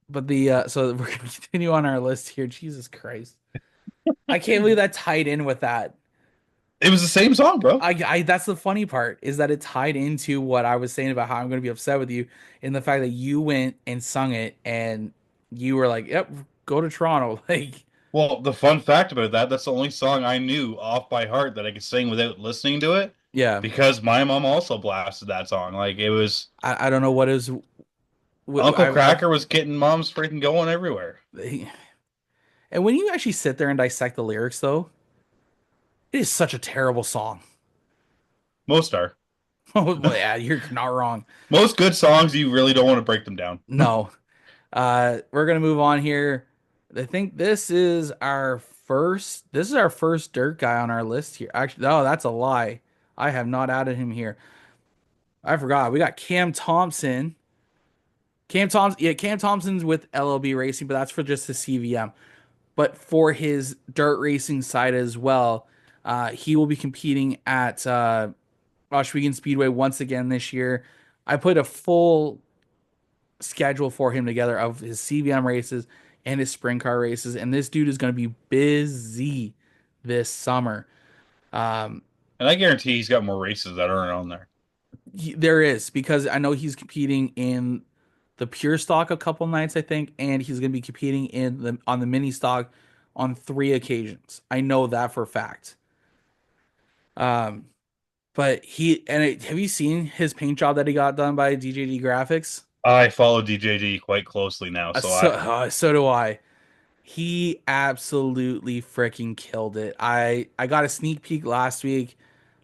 but the so we're gonna continue on our list here. Jesus Christ. I can't believe that tied in with that. It was the same song, bro. I that's the funny part is that it tied into what I was saying about how I'm gonna be upset with you in the fact that you went and sung it and you were like, "Yep, go to Toronto." Like, Well, the fun fact about that's the only song I knew off by heart that I could sing without listening to it yeah, because my mom also blasted that song. Like it was I don't know what is. Uncle I've Cracker was getting mom's freaking going everywhere. and when you actually sit there and dissect the lyrics, though, it is such a terrible song. Most are. Oh, well, yeah, you're not wrong. Most good songs, you really don't want to break them down. No. We're gonna move on here. I think this is our first dirt guy on our list here. Actually, no, that's a lie. I have not added him here. I forgot. We got Cam Thompson. Cam Thompson's with LLB Racing, but that's for just the CVM. But for his dirt racing side as well, he will be competing at Oswego Speedway once again this year. I put a full schedule for him together of his CVM races and his sprint car races, and this dude is going to be busy this summer. Um, And I guarantee he's got more races that aren't on there. there is because I know he's competing in the pure stock a couple nights, I think, and he's going to be competing in the on the mini stock on 3 occasions. I know that for a fact. Um, but have you seen his paint job that he got done by DJD Graphics? I follow DJG quite closely now, so So do I. He absolutely freaking killed it. I got a sneak peek last week.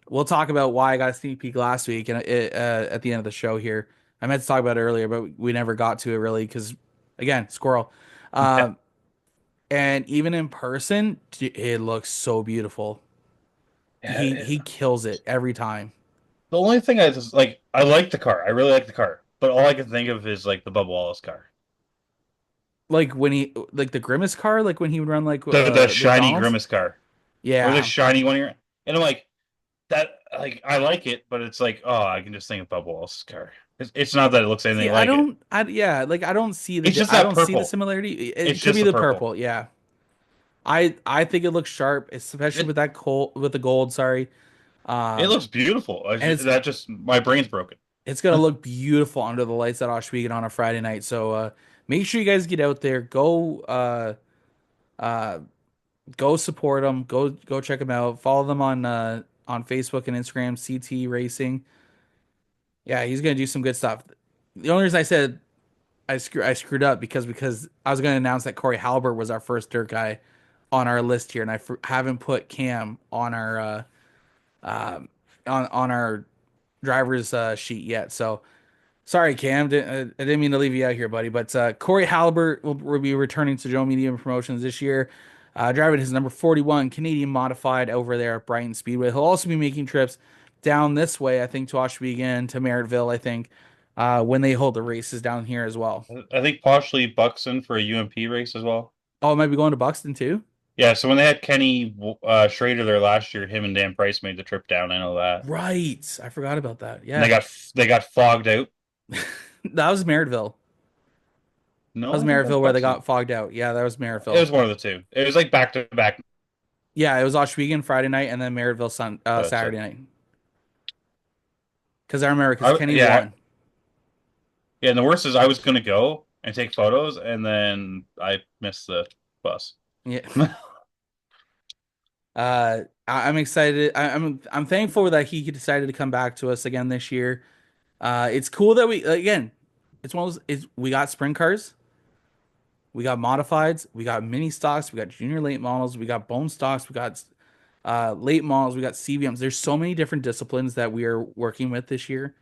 We'll talk about why I got a sneak peek last week and at the end of the show here. I meant to talk about it earlier, but we never got to it really because, again, squirrel. yeah. And even in person, it looks so beautiful. he kills it every time. The only thing I just like, I like the car. I really like the car, but all I can think of is like the Bubba Wallace car, Like when he like the Grimace car, like when he would run like the shiny McDonald's. Grimace car, or the Yeah. shiny one here. And I'm like that. Like I like it, but it's like, oh, I can just think of Bubba Wallace's car. It's not that it looks See, anything like it. yeah, like I don't see It's just I that don't see the purple. similarity. It It's could just be the the purple. purple, yeah. I think it looks sharp, especially It with that cold with the gold, sorry. it Um, looks beautiful. and That just my brain's broken. it's gonna look beautiful under the lights at Oshwegan on a Friday night. So make sure you guys get out there, uh go support them, go check them out, follow them on Facebook and Instagram, CT Racing. Yeah, he's gonna do some good stuff. The only reason I said I screwed up because I was gonna announce that Corey Halbert was our first dirt guy on our list here, and haven't put Cam on our um on our driver's sheet yet. So sorry, Cam. I didn't mean to leave you out here, buddy. But Corey Halbert will be returning to Joe Medium Promotions this year, driving his number 41 Canadian Modified over there at Brighton Speedway. He'll also be making trips down this way, I think, to Oshwegan, to Merrittville, I think, when they hold the races down here as well. I think partially Buxton for a UMP race as well. Oh, it might be going to Buxton too? Yeah, so when they had Kenny Schrader there last year, him and Dan Price made the trip down. I know that. Right. I forgot about that. And Yeah. they got fogged out. That was Merrittville. That No, was I think that's Merrittville where they Buxton. got fogged out. Yeah, that was It Merrittville. was one of the two. It was like back to back. Yeah, it was Oshwegan Friday night and then Merrittville So Saturday night. Because I remember, because I Kenny yeah won. yeah. And the worst is I was gonna go and take photos, and then I missed the bus. Yeah. I'm excited. I'm thankful that he decided to come back to us again this year. It's cool that we again. It's one of those. We got sprint cars, we got modifieds, we got mini stocks, we got junior late models, we got bone stocks, we got late models, we got CVMs. There's so many different disciplines that we are working with this year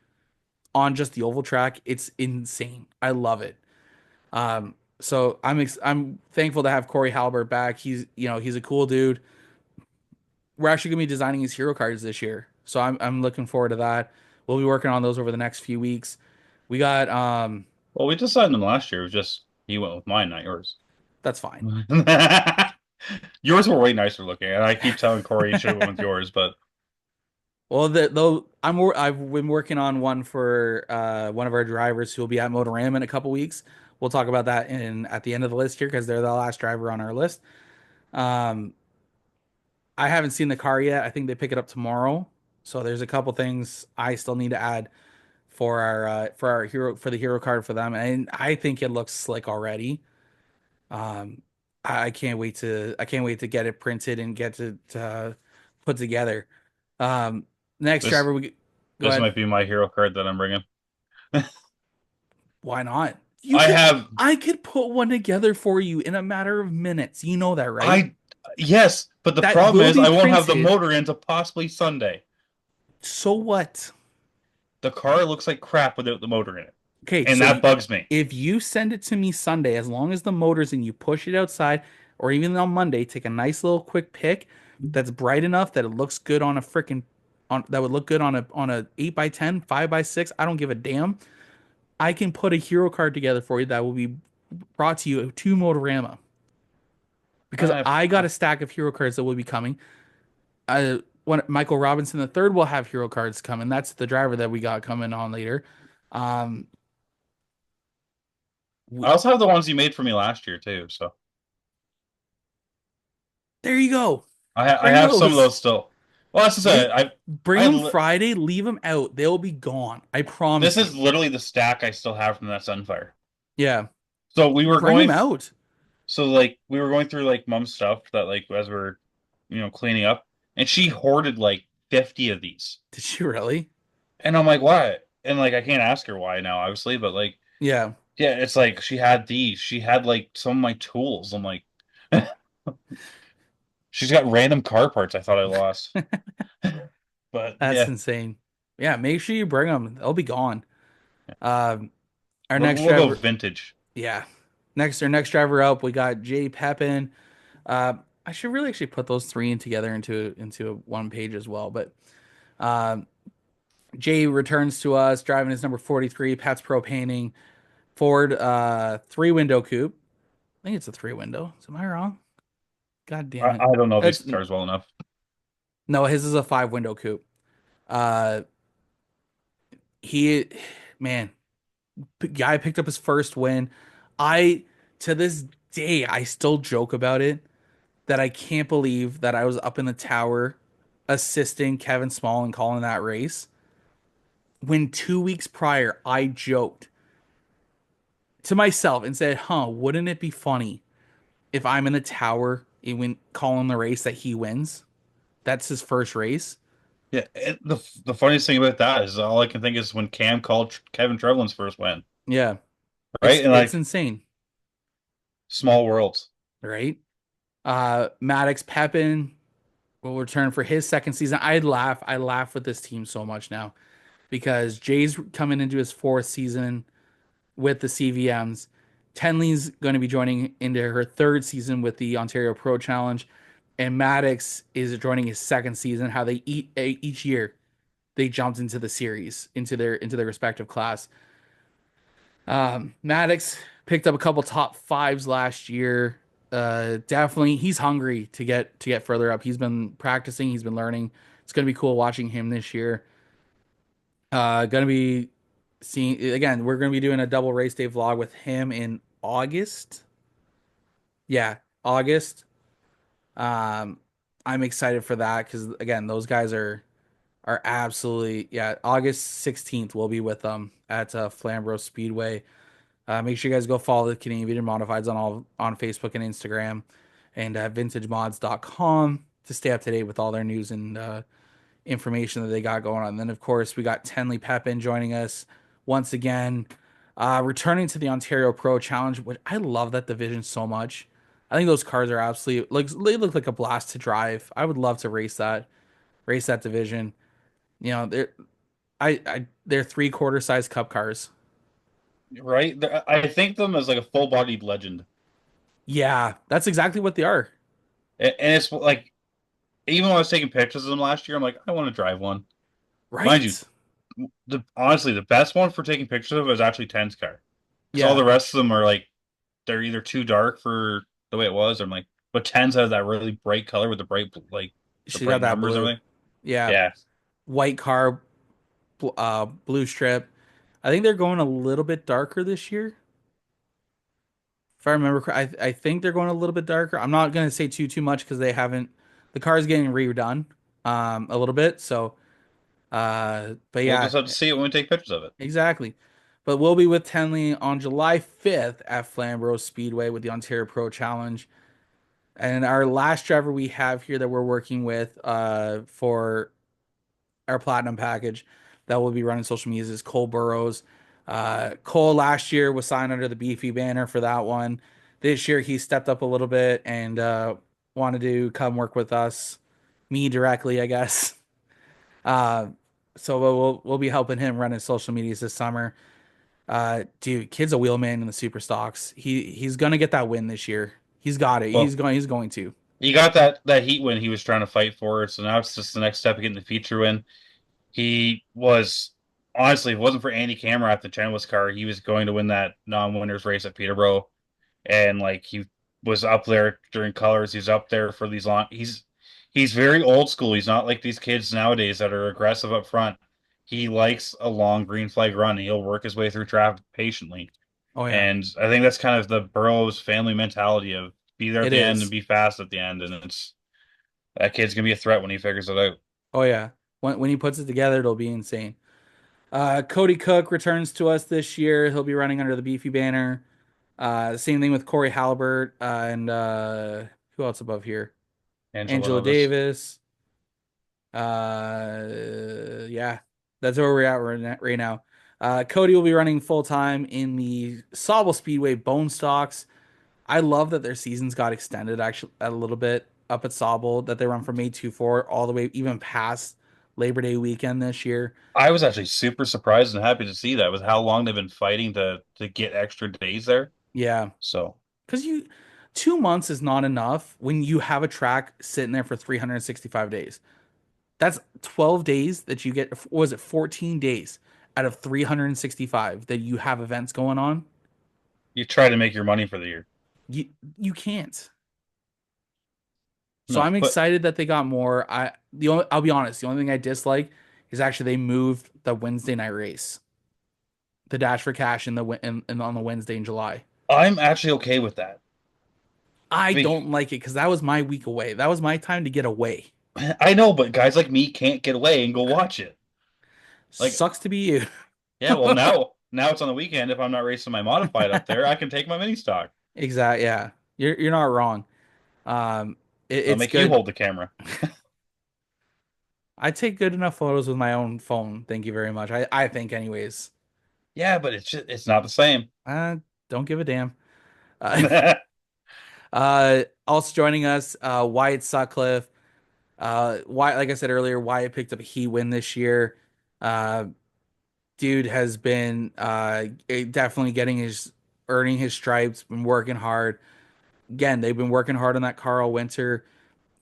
on just the oval track. It's insane. I love it. So I'm thankful to have Corey Halbert back. He's a cool dude. We're actually gonna be designing his hero cards this year, so I'm looking forward to that. We'll be working on those over the next few weeks. We got Well, we just signed them last year. It was just he went with mine, not yours. that's fine. Yours were way nicer looking, and I keep telling Corey you should have went with yours, but Well, though I've been working on one for one of our drivers who will be at Motorama in a couple weeks. We'll talk about that in at the end of the list here because they're the last driver on our list. Um, I haven't seen the car yet. I think they pick it up tomorrow. So there's a couple things I still need to add for our hero for the hero card for them, and I think it looks slick already. Um, I can't wait to get it printed and get to put together. Um, next this driver we go this ahead. might be my hero card that I'm bringing. Why not? I have I could put one together for you in a matter of minutes. You know that, right? I yes, but the That problem will is be I won't have the printed. motor into possibly Sunday. So what? The car looks like crap without the motor in it, Okay, and so that bugs me. if you send it to me Sunday, as long as the motor's in, you push it outside, or even on Monday, take a nice little quick pic that's bright enough that it looks good on a freaking on that would look good on a 8x10, 5x6. I don't give a damn. I can put a hero card together for you that will be brought to you to Motorama because Uh, I got a stack of hero cards that will be coming. When Michael Robinson the third will have hero cards coming. That's the driver that we got coming on later. Um, I also have the ones you made for me last year too, so there you go. I Bring have some of those. those still. Well, that's just it. Bring I them li- Friday. Leave them out. They'll be gone. I promise. this is literally the stack I still have from that Sunfire. Yeah. So we were Bring them going out. So like we were going through like mom's stuff that like as we're cleaning up, and she hoarded like 50 of these. Did she really? And I'm like, why? And like I can't ask her why now, obviously, but like Yeah. yeah, it's like she had these. She had like some of my tools. I'm like she's got random car parts I thought I lost. But That's yeah, insane. Yeah. Make sure you bring them. They'll be gone. Um, our next we'll go driver. vintage. Yeah. Our next driver up, we got Jay Pepin. I should really actually put those three in together into one page as well. But um, Jay returns to us driving his number 43 Pat's Pro Painting Ford three window coupe. I think it's a three window. Am I wrong? God damn it. I don't know these It's cars well enough. no, his is a five window coupe. Uh, he, man, guy picked up his first win. I to this day I still joke about it that I can't believe that I was up in the tower assisting Kevin Small and calling that race when 2 weeks prior I joked to myself and said, "Huh, wouldn't it be funny if I'm in the tower and when calling the race that he wins? That's his first race." Yeah, the funniest thing about that is all I can think is when Cam called Kevin Trevlin's first win, Yeah, right? And it's like insane, small worlds. right? Maddox Pepin will return for his second season. I laugh with this team so much now because Jay's coming into his fourth season with the CVMs. Tenley's going to be joining into her third season with the Ontario Pro Challenge, and Maddox is joining his second season. How they each year they jumped into the series into their respective class. Maddox picked up a couple top fives last year. Definitely, he's hungry to get further up. He's been practicing. He's been learning. It's gonna be cool watching him this year. Gonna be seeing again. We're gonna be doing a double race day vlog with him in August. Yeah, August. Um, I'm excited for that because again, those guys are absolutely yeah. August 16th, we'll be with them at Flamborough Speedway. Make sure you guys go follow the Canadian Modifieds on Facebook and Instagram, and vintagemods.com to stay up to date with all their news and information that they got going on. And then of course we got Tenley Pepin joining us once again, returning to the Ontario Pro Challenge, which I love that division so much. I think those cars are absolutely like they look like a blast to drive. I would love to race that division. You know, they're three-quarter size cup cars. Right? I think them as like a full-bodied legend. Yeah, that's exactly what they are. And it's like even when I was taking pictures of them last year, I'm like, I want to drive one. Mind you, Right. honestly, the best one for taking pictures of is actually Ten's car. Because all Yeah. the rest of them are like they're either too dark for the way it was, or I'm like, but Ten's has that really bright color with the bright like the She got bright that numbers and blue. everything. Yeah. Yeah. White car, blue strip. I think they're going a little bit darker this year. If I remember, I think they're going a little bit darker. I'm not going to say too much because they haven't. The car is getting redone, a little bit. So, but We'll yeah, just have to see it when we take pictures of it. exactly. But we'll be with Tenley on July 5th at Flamborough Speedway with the Ontario Pro Challenge. And our last driver we have here that we're working with for our platinum package that will be running social medias is Cole Burrows. Cole last year was signed under the Beefy banner for that one. This year he stepped up a little bit and wanted to come work with us, me directly, I guess. Uh, so we'll be helping him run his social medias this summer. Dude, kid's a wheelman in the super stocks. He's gonna get that win this year. He's got it. Well, He's going to. he got that heat win he was trying to fight for, so now it's just the next step of getting the feature win. He was honestly, if it wasn't for Andy Camera at the Chenoweth's car, he was going to win that non-winners race at Peterborough. And like he was up there during colors. He's up there for these long. He's very old school. He's not like these kids nowadays that are aggressive up front. He likes a long green flag run. And he'll work his way through traffic patiently. Oh yeah, And I think that's kind of the Burrows family mentality of be there at it the end and is. be fast at the end. And it's that kid's gonna be a threat when he figures it out. Oh yeah. When he puts it together, it'll be insane. Cody Cook returns to us this year. He'll be running under the Beefy banner. Same thing with Corey Halbert and who else above here? Angela Angela Davis. Davis. Yeah, that's where we're at right now. Cody will be running full time in the Sauble Speedway Bone Stocks. I love that their seasons got extended actually a little bit up at Sauble, that they run from May 2-4 all the way even past Labor Day weekend this year. I was actually super surprised and happy to see that with how long they've been fighting to get extra days there. Yeah, So because 2 months is not enough when you have a track sitting there for 365 days. That's 12 days that you get. Was it 14 days out of 365 that you have events going on? You try to make your money for the year. You you can't. So No, I'm but excited that they got more. I'll be honest, the only thing I dislike is actually they moved the Wednesday night race, the Dash for Cash in on the Wednesday in July. I'm actually okay with that. I Be- don't like it because that was my week away. That was my time to get away. I know, but guys like me can't get away and go watch it. Like, Sucks to be you. yeah, well now it's on the weekend. If I'm not racing my modified up there, I can take my mini stock. Exactly. Yeah, you're not wrong. Um, I'll it's make you good. hold the camera. I take good enough photos with my own phone. Thank you very much. I think anyways. Yeah, but it's not the same. Don't give a damn. Uh, also joining us, Wyatt Sutcliffe. Wyatt, like I said earlier, Wyatt picked up a heat win this year. Uh, Dude has been definitely getting his earning his stripes. Been working hard. Again, they've been working hard on that Carl Winter.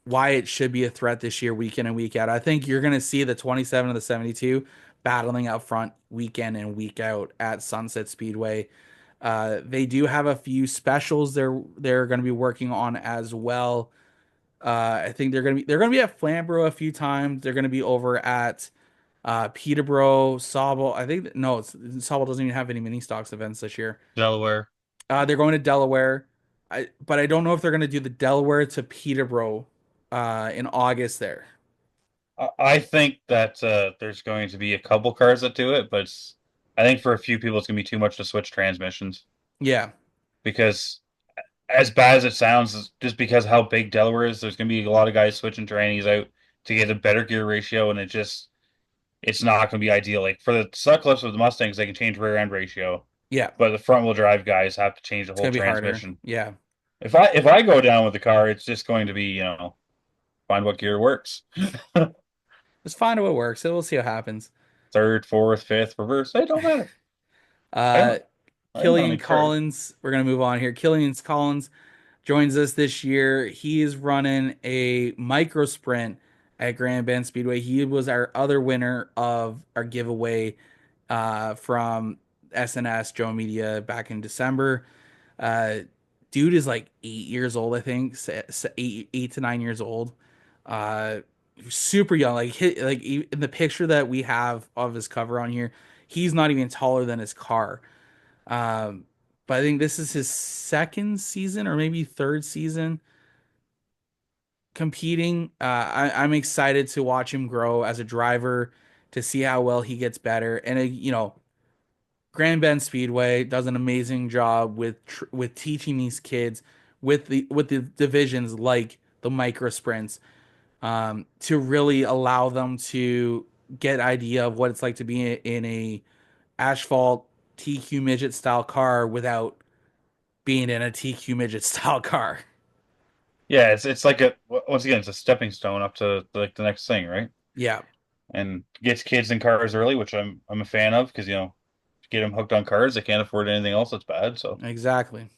Wyatt should be a threat this year, week in and week out. I think you're going to see the 27 of the 72 battling out front week in and week out at Sunset Speedway. They do have a few specials they're going to be working on as well. I think they're going to be at Flamborough a few times. They're going to be over at Peterborough, Sauble. I think no, Sauble doesn't even have any mini stocks events this year. Delaware. They're going to Delaware. But I don't know if they're going to do the Delaware to Peterborough in August there. I think that there's going to be a couple cars that do it, but I think for a few people it's going to be too much to switch transmissions Yeah, because as bad as it sounds, just because how big Delaware is, there's going to be a lot of guys switching trannies out to get a better gear ratio, and it's not going to be ideal. Like for the Sutcliffes with the Mustangs, they can change rear end ratio, yeah, but the front wheel drive guys have to change the it's whole gonna be harder. transmission. Yeah, If I go down with the car, it's just going to be find what gear works. let's find out what works. So we'll see what happens. Third, fourth, fifth, reverse. It don't matter. I Uh, don't. I don't know how Killian many cars. Collins, we're gonna move on here. Killian Collins joins us this year. He is running a micro sprint at Grand Bend Speedway. He was our other winner of our giveaway from SNS Joe Media back in December. Uh, Dude is like 8 years old, I think, 8 to 9 years old. Uh, Super young. In the picture that we have of his cover on here, he's not even taller than his car. Um, but I think this is his second season or maybe third season competing. I'm excited to watch him grow as a driver, to see how well he gets better. And Grand Bend Speedway does an amazing job with teaching these kids with the divisions like the micro sprints, to really allow them to get idea of what it's like to be in a asphalt TQ midget style car without being in a TQ midget style car. Yeah, it's like once again, it's a stepping stone up to like the next thing, right? Yeah, And gets kids in cars early, which I'm a fan of because get them hooked on cars, they can't afford anything else that's bad. So exactly.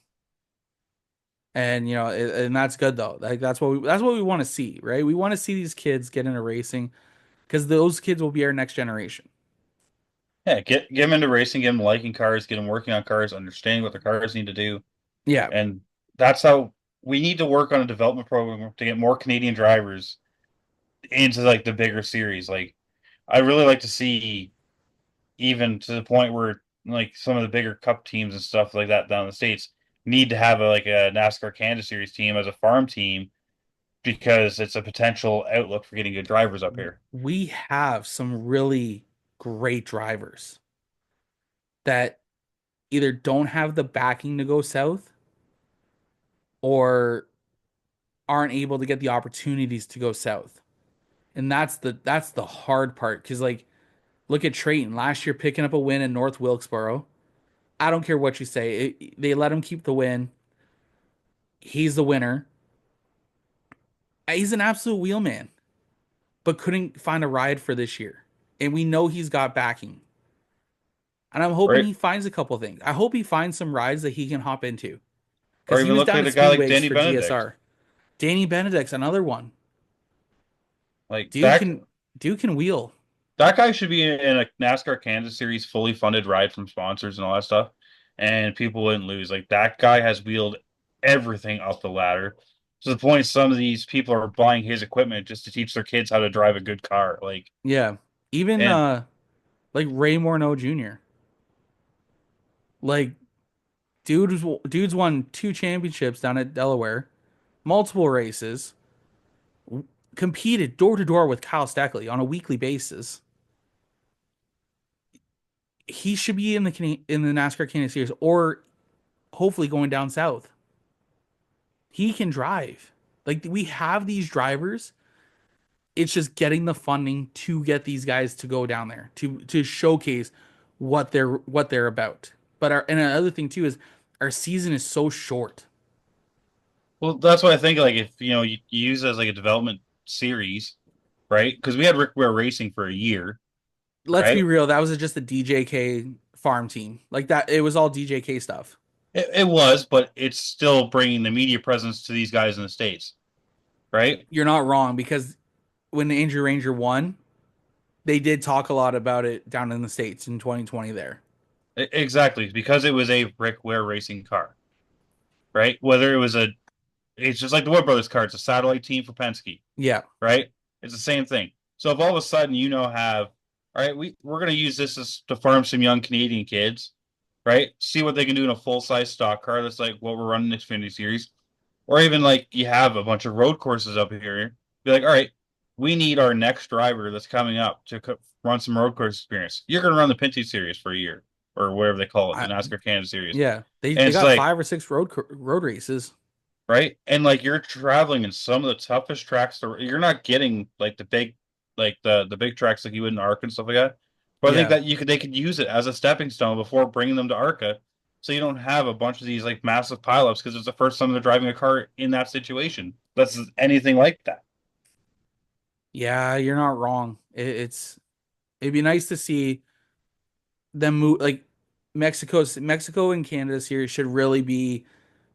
And and that's good though. Like that's what we want to see, right? We want to see these kids get into racing because those kids will be our next generation. yeah, get them into racing, get them liking cars, get them working on cars, understanding what the cars need to do, Yeah, and that's how we need to work on a development program to get more Canadian drivers into like the bigger series. Like I really like to see even to the point where like some of the bigger cup teams and stuff like that down in the States need to have a NASCAR Canada Series team as a farm team because it's a potential outlook for getting good drivers up here. we have some really great drivers that either don't have the backing to go south or aren't able to get the opportunities to go south. And that's the hard part because like look at Trayton last year picking up a win in North Wilkesboro. I don't care what you say. They let him keep the win. He's the winner. He's an absolute wheelman, but couldn't find a ride for this year. And we know he's got backing. And I'm hoping Right? he finds a couple things. I hope he finds some rides that he can hop into. Or because he even was look down at at a guy like Speedways Danny for Benedict. GSR. Danny Benedict's another one. Like Dude can Dude can wheel. that guy should be in a NASCAR Kansas Series fully funded ride from sponsors and all that stuff, and people wouldn't lose. Like that guy has wheeled everything up the ladder to the point some of these people are buying his equipment just to teach their kids how to drive a good car. Like, Yeah. Even and like Ray Morneau Jr. Like dude's won 2 championships down at Delaware, multiple races, competed door to door with Kyle Steckley on a weekly basis. He should be in the NASCAR Canadian Series or hopefully going down south. He can drive. Like we have these drivers. It's just getting the funding to get these guys to go down there to showcase what they're about. But our and another thing too is our season is so short. well, that's what I think. Like, if you use it as like a development series, right? Because we had Rick Ware Racing for a year, Let's be right? real, that was just a DJK farm team. Like that, it was all DJK stuff. It was, but it's still bringing the media presence to these guys in the States, right? You're not wrong because when the Angry Ranger won, they did talk a lot about it down in the States in 2020 there. Exactly, because it was a Rick Ware Racing car, right? It's just like the Wood Brothers car. It's a satellite team for Penske, Yeah. right? It's the same thing. So if all of a sudden have, all right, we're going to use this to farm some young Canadian kids, right? See what they can do in a full size stock car. That's like what we're running in Xfinity Series, or even like you have a bunch of road courses up here. Be like, all right, we need our next driver that's coming up to run some road course experience. You're going to run the Pinty Series for a year or whatever they call it, the I, NASCAR Kansas Series, yeah. They and they it's got like, 5 or 6 road races. right? And like you're traveling in some of the toughest tracks. You're not getting like the big tracks like you would in ARCA and stuff like that. But I think Yeah. that they could use it as a stepping stone before bringing them to ARCA, so you don't have a bunch of these like massive pileups because it's the first time they're driving a car in that situation. That's anything like that. Yeah, you're not wrong. It'd be nice to see them move like Mexico and Canada series should really be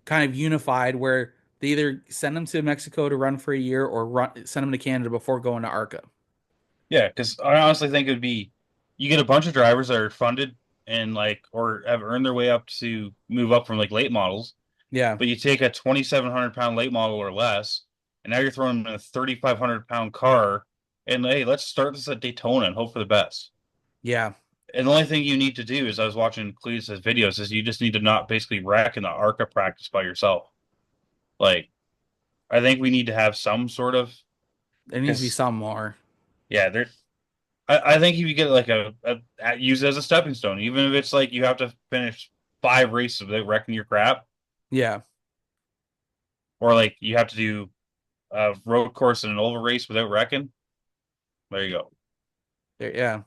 kind of unified where they either send them to Mexico to run for a year or send them to Canada before going to ARCA. Yeah, because I honestly think it would be you get a bunch of drivers that are funded and like or have earned their way up to move up from like late models. Yeah. But you take a 2,700 pound late model or less, and now you're throwing them in a 3,500 pound car, and hey, let's start this at Daytona and hope for the best. Yeah. And the only thing you need to do is I was watching Cletus's videos is you just need to not basically wreck in the ARCA practice by yourself. Like I think we need to have some sort of There needs to be because some more. yeah, there. I think if you get like use it as a stepping stone, even if it's like you have to finish 5 races without wrecking your crap, Yeah. or like you have to do a road course and an oval race without wrecking. There you go. Yeah.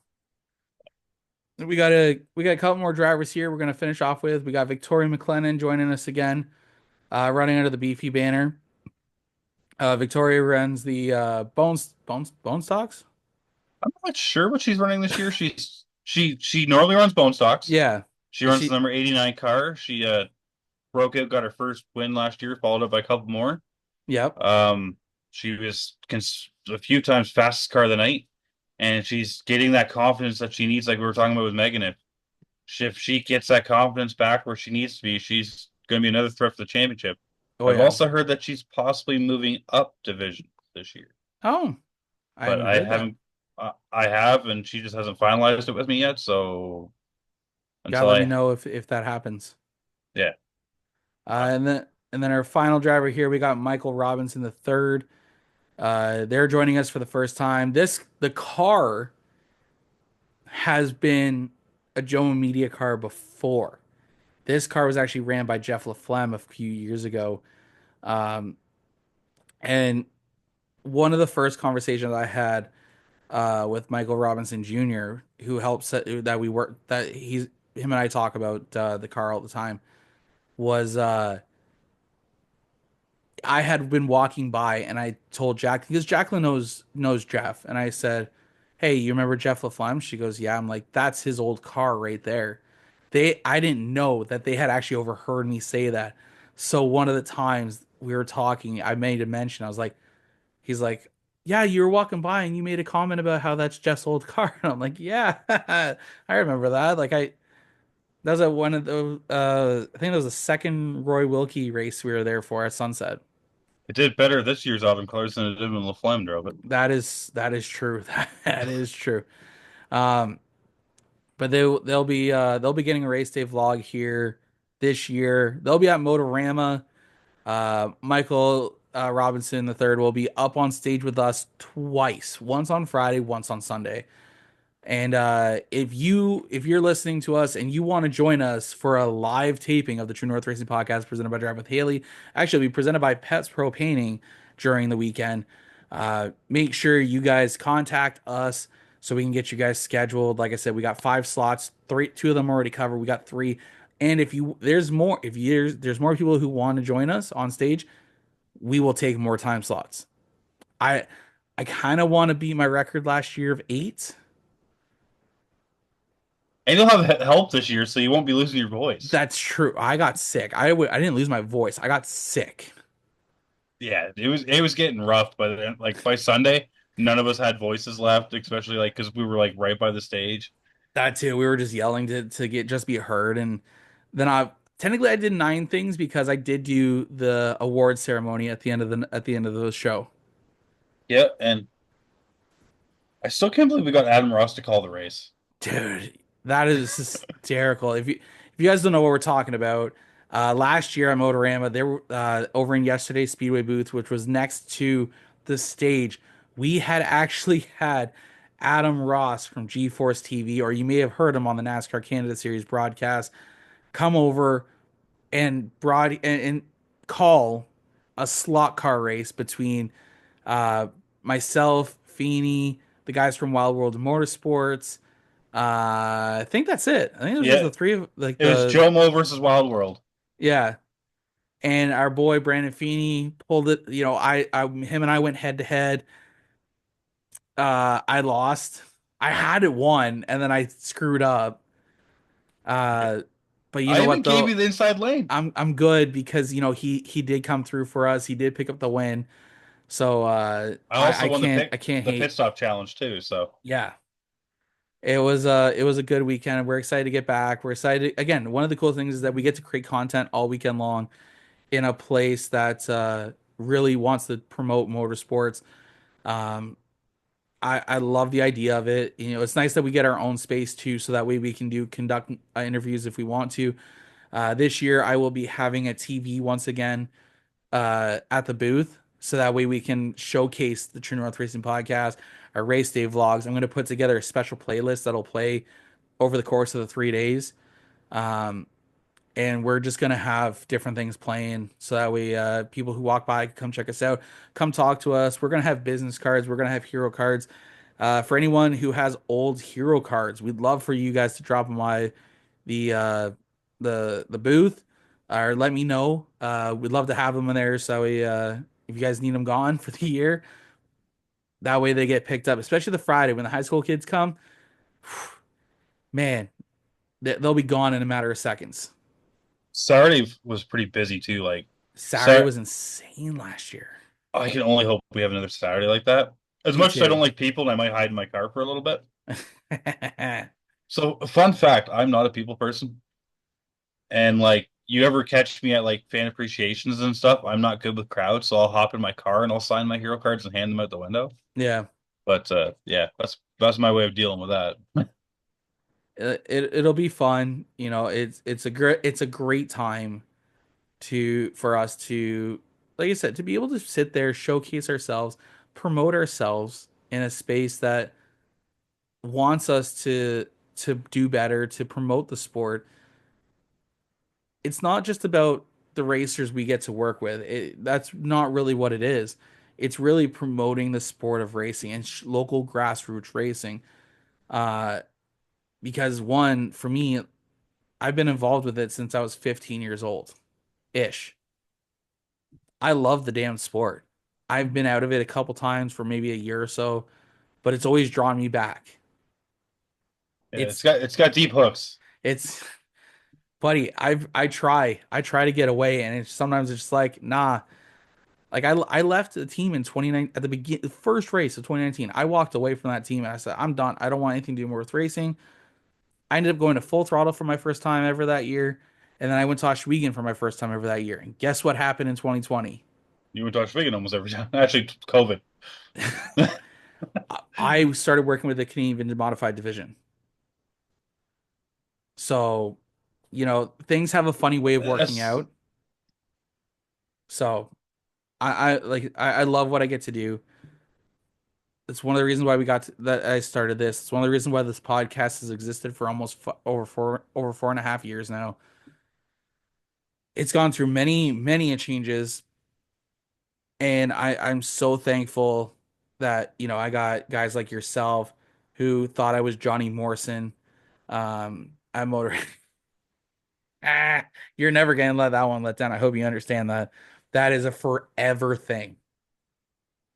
We got a couple more drivers here. We're gonna finish off with we got Victoria McLennan joining us again, running under the Beefy banner. Victoria runs the Bone Stocks. I'm not sure what she's running this year. She normally runs bone stocks. Yeah. She Is runs the she? number 89 car. She broke out, got her first win last year, followed up by a couple more. Yep. She was a few times fastest car of the night, and she's getting that confidence that she needs, like we were talking about with Megan. If she gets that confidence back where she needs to be, she's going to be another threat for the championship. Oh I've yeah. also heard that she's possibly moving up division this year, Oh, I but hadn't I heard that. haven't. I have, and she just hasn't finalized it with me yet. So Gotta until let me I, know if that happens. yeah, And then our final driver here, we got Michael Robinson the third. They're joining us for the first time. The car has been a Joe Media car before. This car was actually ran by Jeff LaFlemme a few years ago. Um, and one of the first conversations I had with Michael Robinson Jr., who helped that we work that him and I talk about the car all the time, was I had been walking by and I told Jack because Jacqueline knows Jeff, and I said, "Hey, you remember Jeff LaFlemme?" She goes, "Yeah." I'm like, "That's his old car right there." I didn't know that they had actually overheard me say that. So one of the times we were talking, I made a mention. I was like, he's like, yeah, you were walking by and you made a comment about how that's Jeff's old car. And I'm like, yeah, I remember that. That was at one of the, I think it was the second Roy Wilkie race we were there for at Sunset. It did better this year's autumn colors than it did when LaFlamme drove it. That is true. That is true. Um, but they'll be getting a race day vlog here this year. They'll be at Motorama. Michael Robinson the third will be up on stage with us twice, once on Friday, once on Sunday. And if you're listening to us and you want to join us for a live taping of the True North Racing Podcast presented by Drive with Haley, actually it'll be presented by Pets Pro Painting during the weekend. Make sure you guys contact us so we can get you guys scheduled. Like I said, we got 5 slots, two of them already covered. We got three, and there's more people who want to join us on stage, we will take more time slots. I I kind of want to beat my record last year of 8. And you'll have help this year, so you won't be losing your voice. That's true. I got sick. I didn't lose my voice. I got sick. Yeah, it was getting rough, but then, like by Sunday, none of us had voices left, especially like because we were like right by the stage. That too. We were just yelling to get just be heard. And then I did 9 things because I did do the award ceremony at the end of the show. Yeah, and I still can't believe we got Adam Ross to call the race. Dude, that is hysterical. If you guys don't know what we're talking about, last year at Motorama, there were over in yesterday's Speedway booth, which was next to the stage, we had actually had Adam Ross from G-Force TV, or you may have heard him on the NASCAR Canada Series broadcast, come over and and call a slot car race between uh, myself, Feeney, the guys from Wild World Motorsports. I think that's it. I think it was just Yeah, the three of like it was the Jomo versus Wild World. yeah. And our boy Brandon Feeney pulled it. Him and I went head to head. I lost. I had it won, and then I screwed up. Uh, but you I know even what gave though? you the inside lane. I'm good because he did come through for us. He did pick up the win. So I I also won the can't pit I can't the pit hate. stop challenge too. So Yeah. It was a good weekend. We're excited to get back. We're excited again. One of the cool things is that we get to create content all weekend long in a place that really wants to promote motorsports. Um, I love the idea of it. It's nice that we get our own space too, so that way we can conduct interviews if we want to. This year, I will be having a TV once again at the booth, so that way we can showcase the True North Racing Podcast, our race day vlogs. I'm going to put together a special playlist that'll play over the course of the 3 days. Um, and we're just gonna have different things playing so that way people who walk by can come check us out, come talk to us. We're gonna have business cards, we're gonna have hero cards. For anyone who has old hero cards, we'd love for you guys to drop them by the the booth, or let me know. We'd love to have them in there, so if you guys need them gone for the year, that way they get picked up, especially the Friday when the high school kids come. Man, they'll be gone in a matter of seconds. Saturday was pretty busy too. Like, Saturday so was insane last year. I can only hope we have another Saturday like that. As Me much as I don't too. like people, and I might hide in my car for a little bit. So, fun fact: I'm not a people person, and like you ever catch me at like fan appreciations and stuff, I'm not good with crowds, so I'll hop in my car and I'll sign my hero cards and hand them out the window. Yeah. But yeah, that's my way of dealing with that. It'll be fun. It's a great time for us to, like I said, to be able to sit there, showcase ourselves, promote ourselves in a space that wants us to do better, to promote the sport. It's not just about the racers we get to work with. That's not really what it is. It's really promoting the sport of racing and local grassroots racing. Uh, because one, for me, I've been involved with it since I was 15 years old ish. I love the damn sport. I've been out of it a couple times for maybe a year or so, but it's always drawn me back. Yeah, It's it's got deep hooks. it's buddy, I try to get away, and sometimes it's just like, nah. Like I left the team in 29 at the first race of 2019. I walked away from that team and I said, I'm done. I don't want anything to do more with racing. I ended up going to Full Throttle for my first time ever that year, and then I went to Oswego for my first time ever that year. And guess what happened in 2020? You went to Australia almost every time. Actually, COVID. I started working with the Canadian Modified division. So, things have a funny way of working That's out. So I love what I get to do. It's one of the reasons why that I started this. It's one of the reasons why this podcast has existed for almost over 4.5 years now. It's gone through many changes, and I'm so thankful that I got guys like yourself who thought I was Johnny Morrison at Motor. ah, you're never gonna let that one let down. I hope you understand that. That is a forever thing.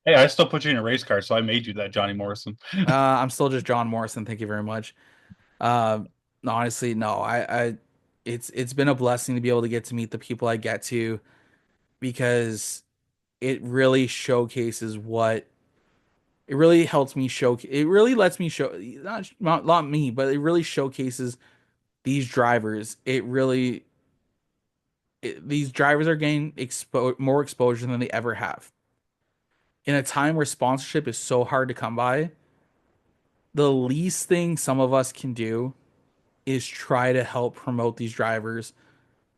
Hey, I still put you in a race car, so I made you that Johnny Morrison. I'm still just John Morrison. Thank you very much. Um, Honestly, no, it's been a blessing to be able to get to meet the people I get to, because it really showcases what it really helps me show. It really lets me show, not me, but it really showcases these drivers. These drivers are getting more exposure than they ever have. In a time where sponsorship is so hard to come by, the least thing some of us can do is try to help promote these drivers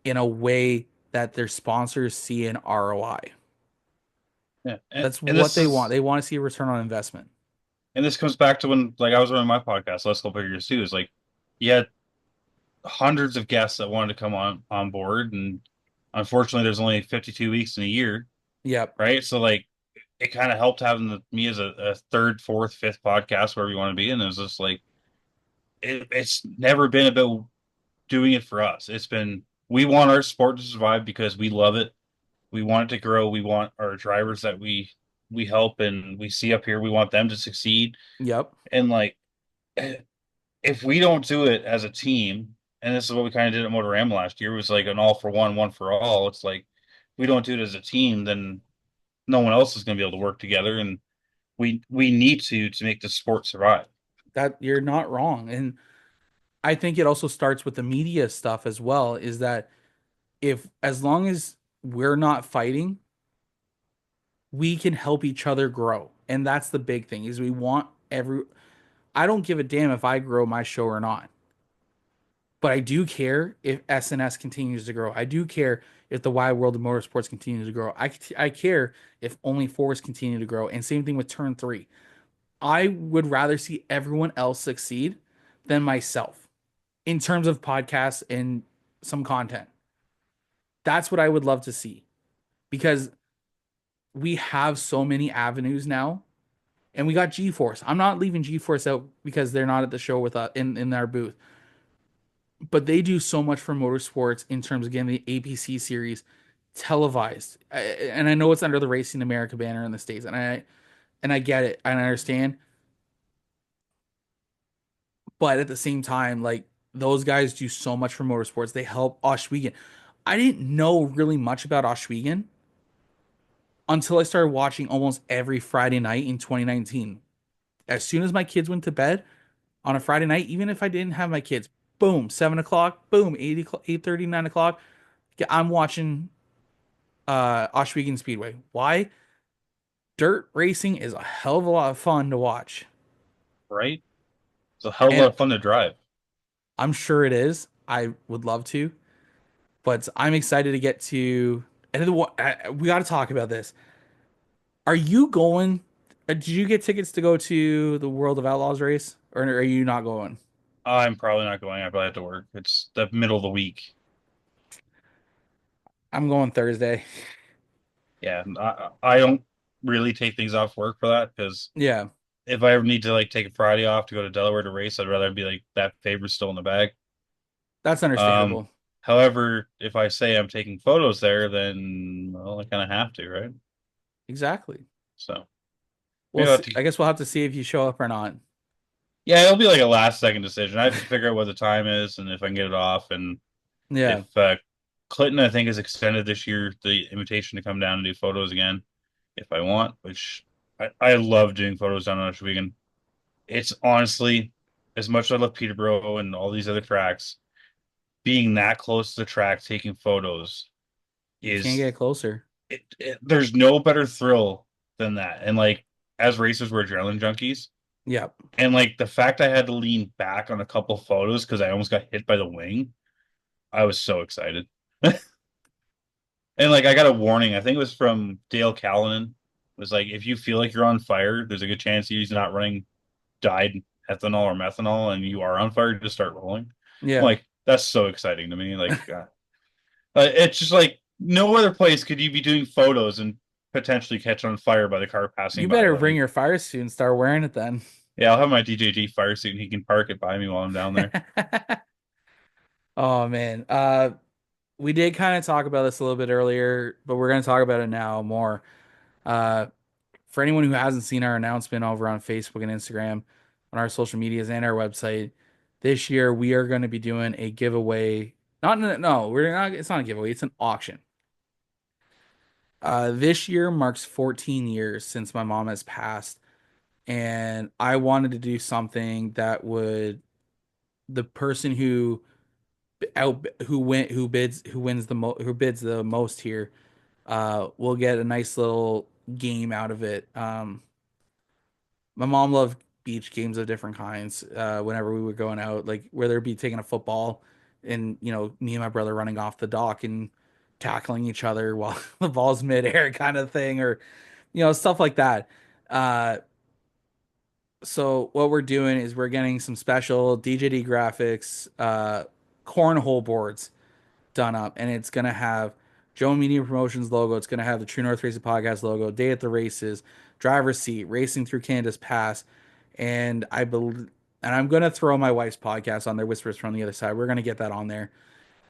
in a way that their sponsors see an ROI. Yeah, That's and what they want. They want to see a return on investment. this comes back to when like I was running my podcast, Let's Go Figures too. Is like you had hundreds of guests that wanted to come on board, and unfortunately, there's only 52 weeks in a year, Yep. right? So like it kind of helped having me as a third, fourth, fifth podcast, wherever you want to be, and it was just like it's never been about doing it for us. It's been we want our sport to survive because we love it. We want it to grow. We want our drivers that we help and we see up here. We want them to succeed. Yep. And like, if we don't do it as a team, and this is what we kind of did at Motorama last year, was like an all for one for all. It's like if we don't do it as a team, then no one else is going to be able to work together, and we need to make the sport survive. That you're not wrong. And I think it also starts with the media stuff as well, is that if as long as we're not fighting, we can help each other grow. And that's the big thing, is we want I don't give a damn if I grow my show or not. But I do care if SNS continues to grow. I do care if the wide world of motorsports continues to grow. I care if only fours continue to grow. And same thing with turn three. I would rather see everyone else succeed than myself in terms of podcasts and some content. That's what I would love to see, because we have so many avenues now, and we got G-Force. I'm not leaving G-Force out because they're not at the show with us in our booth, but they do so much for motorsports in terms of getting the APC series televised. And I know it's under the Racing America banner in the States, and I get it and I understand. But at the same time, like, those guys do so much for motorsports. They help Oswego. I didn't know really much about Oswego until I started watching almost every Friday night in 2019. As soon as my kids went to bed on a Friday night, even if I didn't have my kids, boom, 7 o'clock, boom, 8:30, 9 o'clock. I'm watching Oswego Speedway. Why? Dirt racing is a hell of a lot of fun to watch. Right? It's a hell of a lot And of fun to drive. I'm sure it is. I would love to, but I'm excited to get to. And we got to talk about this. Are you going? Did you get tickets to go to the World of Outlaws race, or are you not going? I'm probably not going. I probably have to work. It's the middle of the week. I'm going Thursday. Yeah, I don't really take things off work for that because Yeah, if I ever need to like take a Friday off to go to Delaware to race, I'd rather be like that favor's still in the bag. that's Um, understandable. However, if I say I'm taking photos there, then well, I kind of have to, right? Exactly. So Well, maybe I'll have to, I guess we'll have to see if you show up or not. yeah, it'll be like a last second decision. I have to figure out what the time is and if I can get it off, and Yeah. If Clinton, I think, has extended this year the invitation to come down and do photos again if I want, which I love doing photos down on Shawinigan. It's honestly, as much as I love Peterborough and all these other tracks, being that close to the track taking photos You can't is get closer. there's no better thrill than that. And like as racers, we're adrenaline junkies. Yep. And like the fact I had to lean back on a couple photos because I almost got hit by the wing, I was so excited. And like I got a warning, I think it was from Dale Callanan. It was like if you feel like you're on fire, there's a good chance he's not running dyed ethanol or methanol and you are on fire, just start rolling. I'm Yeah. like, that's so exciting to me. Like it's just like no other place could you be doing photos and potentially catch on fire by the car passing You by. better bring Like, your fire suit and start wearing it then. yeah, I'll have my DJG fire suit and he can park it by me while I'm down there. Oh man. We did kind of talk about this a little bit earlier, but we're going to talk about it now more. Uh, for anyone who hasn't seen our announcement over on Facebook and Instagram, on our social medias and our website, this year we are going to be doing a giveaway. Not no, we're not. It's not a giveaway. It's an auction. This year marks 14 years since my mom has passed, and I wanted to do something that would the person who wins who bids the most here will get a nice little game out of it. My mom loved beach games of different kinds. Whenever we were going out, like whether it be taking a football and me and my brother running off the dock and tackling each other while the ball's midair, kind of thing, or stuff like that. Uh, so what we're doing is we're getting some special DJD graphics, cornhole boards done up, and it's gonna have Joe Media Promotions logo. It's gonna have the True North Racing Podcast logo, Day at the Races, driver's seat, racing through Canada's Pass, and I believe, and I'm gonna throw my wife's podcast on there, Whispers from the Other Side. We're gonna get that on there.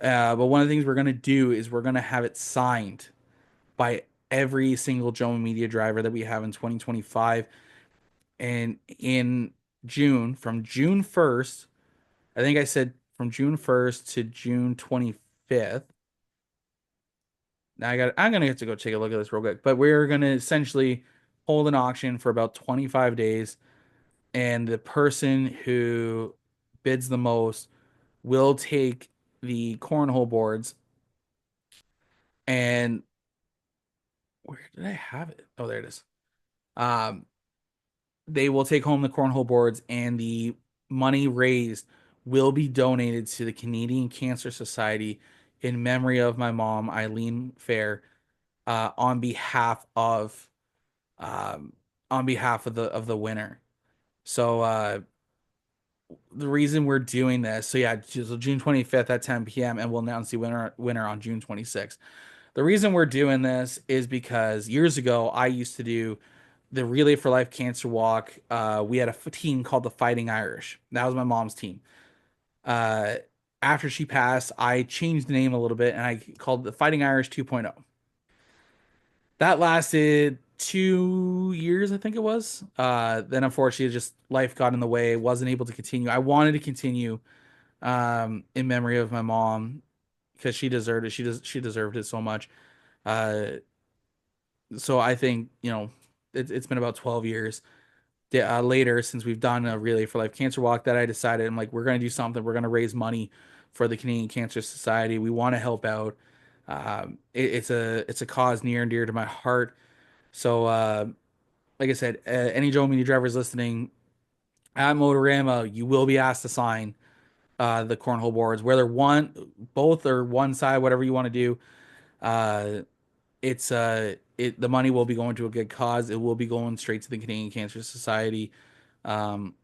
But one of the things we're gonna do is we're gonna have it signed by every single Joe Media driver that we have in 2025, and in June, from June 1st, I think I said from June 1st to June 25th. Now I'm gonna have to go take a look at this real quick. But we're gonna essentially hold an auction for about 25 days, and the person who bids the most will take the cornhole boards. And where did I have it? Oh, there it is. Um, they will take home the cornhole boards, and the money raised will be donated to the Canadian Cancer Society in memory of my mom, Eileen Fair, on behalf of um, the winner. So the reason we're doing this, so yeah, so June 25th at 10 p.m. and we'll announce the winner on June 26th. The reason we're doing this is because years ago I used to do the Relay for Life Cancer Walk. We had a team called the Fighting Irish. That was my mom's team. Uh, After she passed, I changed the name a little bit and I called the Fighting Irish 2.0. That lasted 2 years, I think it was. Then unfortunately, just life got in the way. Wasn't able to continue. I wanted to continue in memory of my mom because she deserved it. She deserved it so much. Uh, so I think it's been about 12 years later since we've done a Relay for Life Cancer Walk that I decided I'm like we're gonna do something. We're gonna raise money for the Canadian Cancer Society. We want to help out. It's a cause near and dear to my heart. So, like I said, any Joe Media drivers listening at Motorama, you will be asked to sign the cornhole boards, whether both, or one side, whatever you want to do. Uh, the money will be going to a good cause. It will be going straight to the Canadian Cancer Society. Um,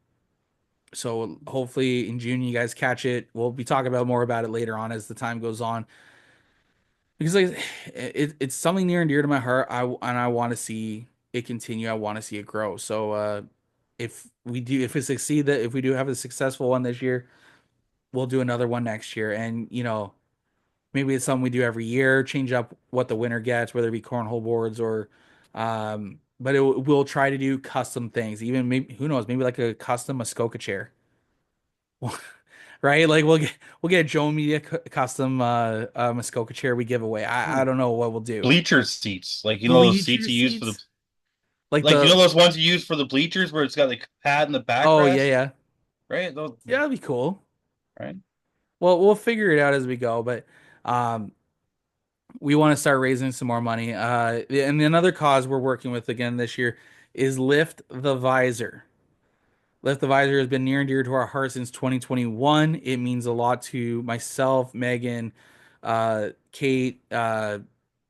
so hopefully in June you guys catch it. We'll be talking about more about it later on as the time goes on. Because like it's something near and dear to my heart. I want to see it continue. I want to see it grow. So if we do have a successful one this year, we'll do another one next year. And maybe it's something we do every year, change up what the winner gets, whether it be cornhole boards or but we'll try to do custom things. Even maybe, who knows, maybe like a custom Muskoka chair. right? Like we'll get a Joe Media custom Muskoka chair we give away. I don't know what we'll do. Bleacher seats, like those seats Bleacher you use for the seats, like like the those ones you use for the bleachers where it's got like a pad in the oh yeah backrest, yeah right? Those, yeah that'd be cool. right? Well, we'll figure it out as we go, but um, we want to start raising some more money. And another cause we're working with again this year is Lift the Visor. Lift the Visor has been near and dear to our hearts since 2021. It means a lot to myself, Megan, Kate,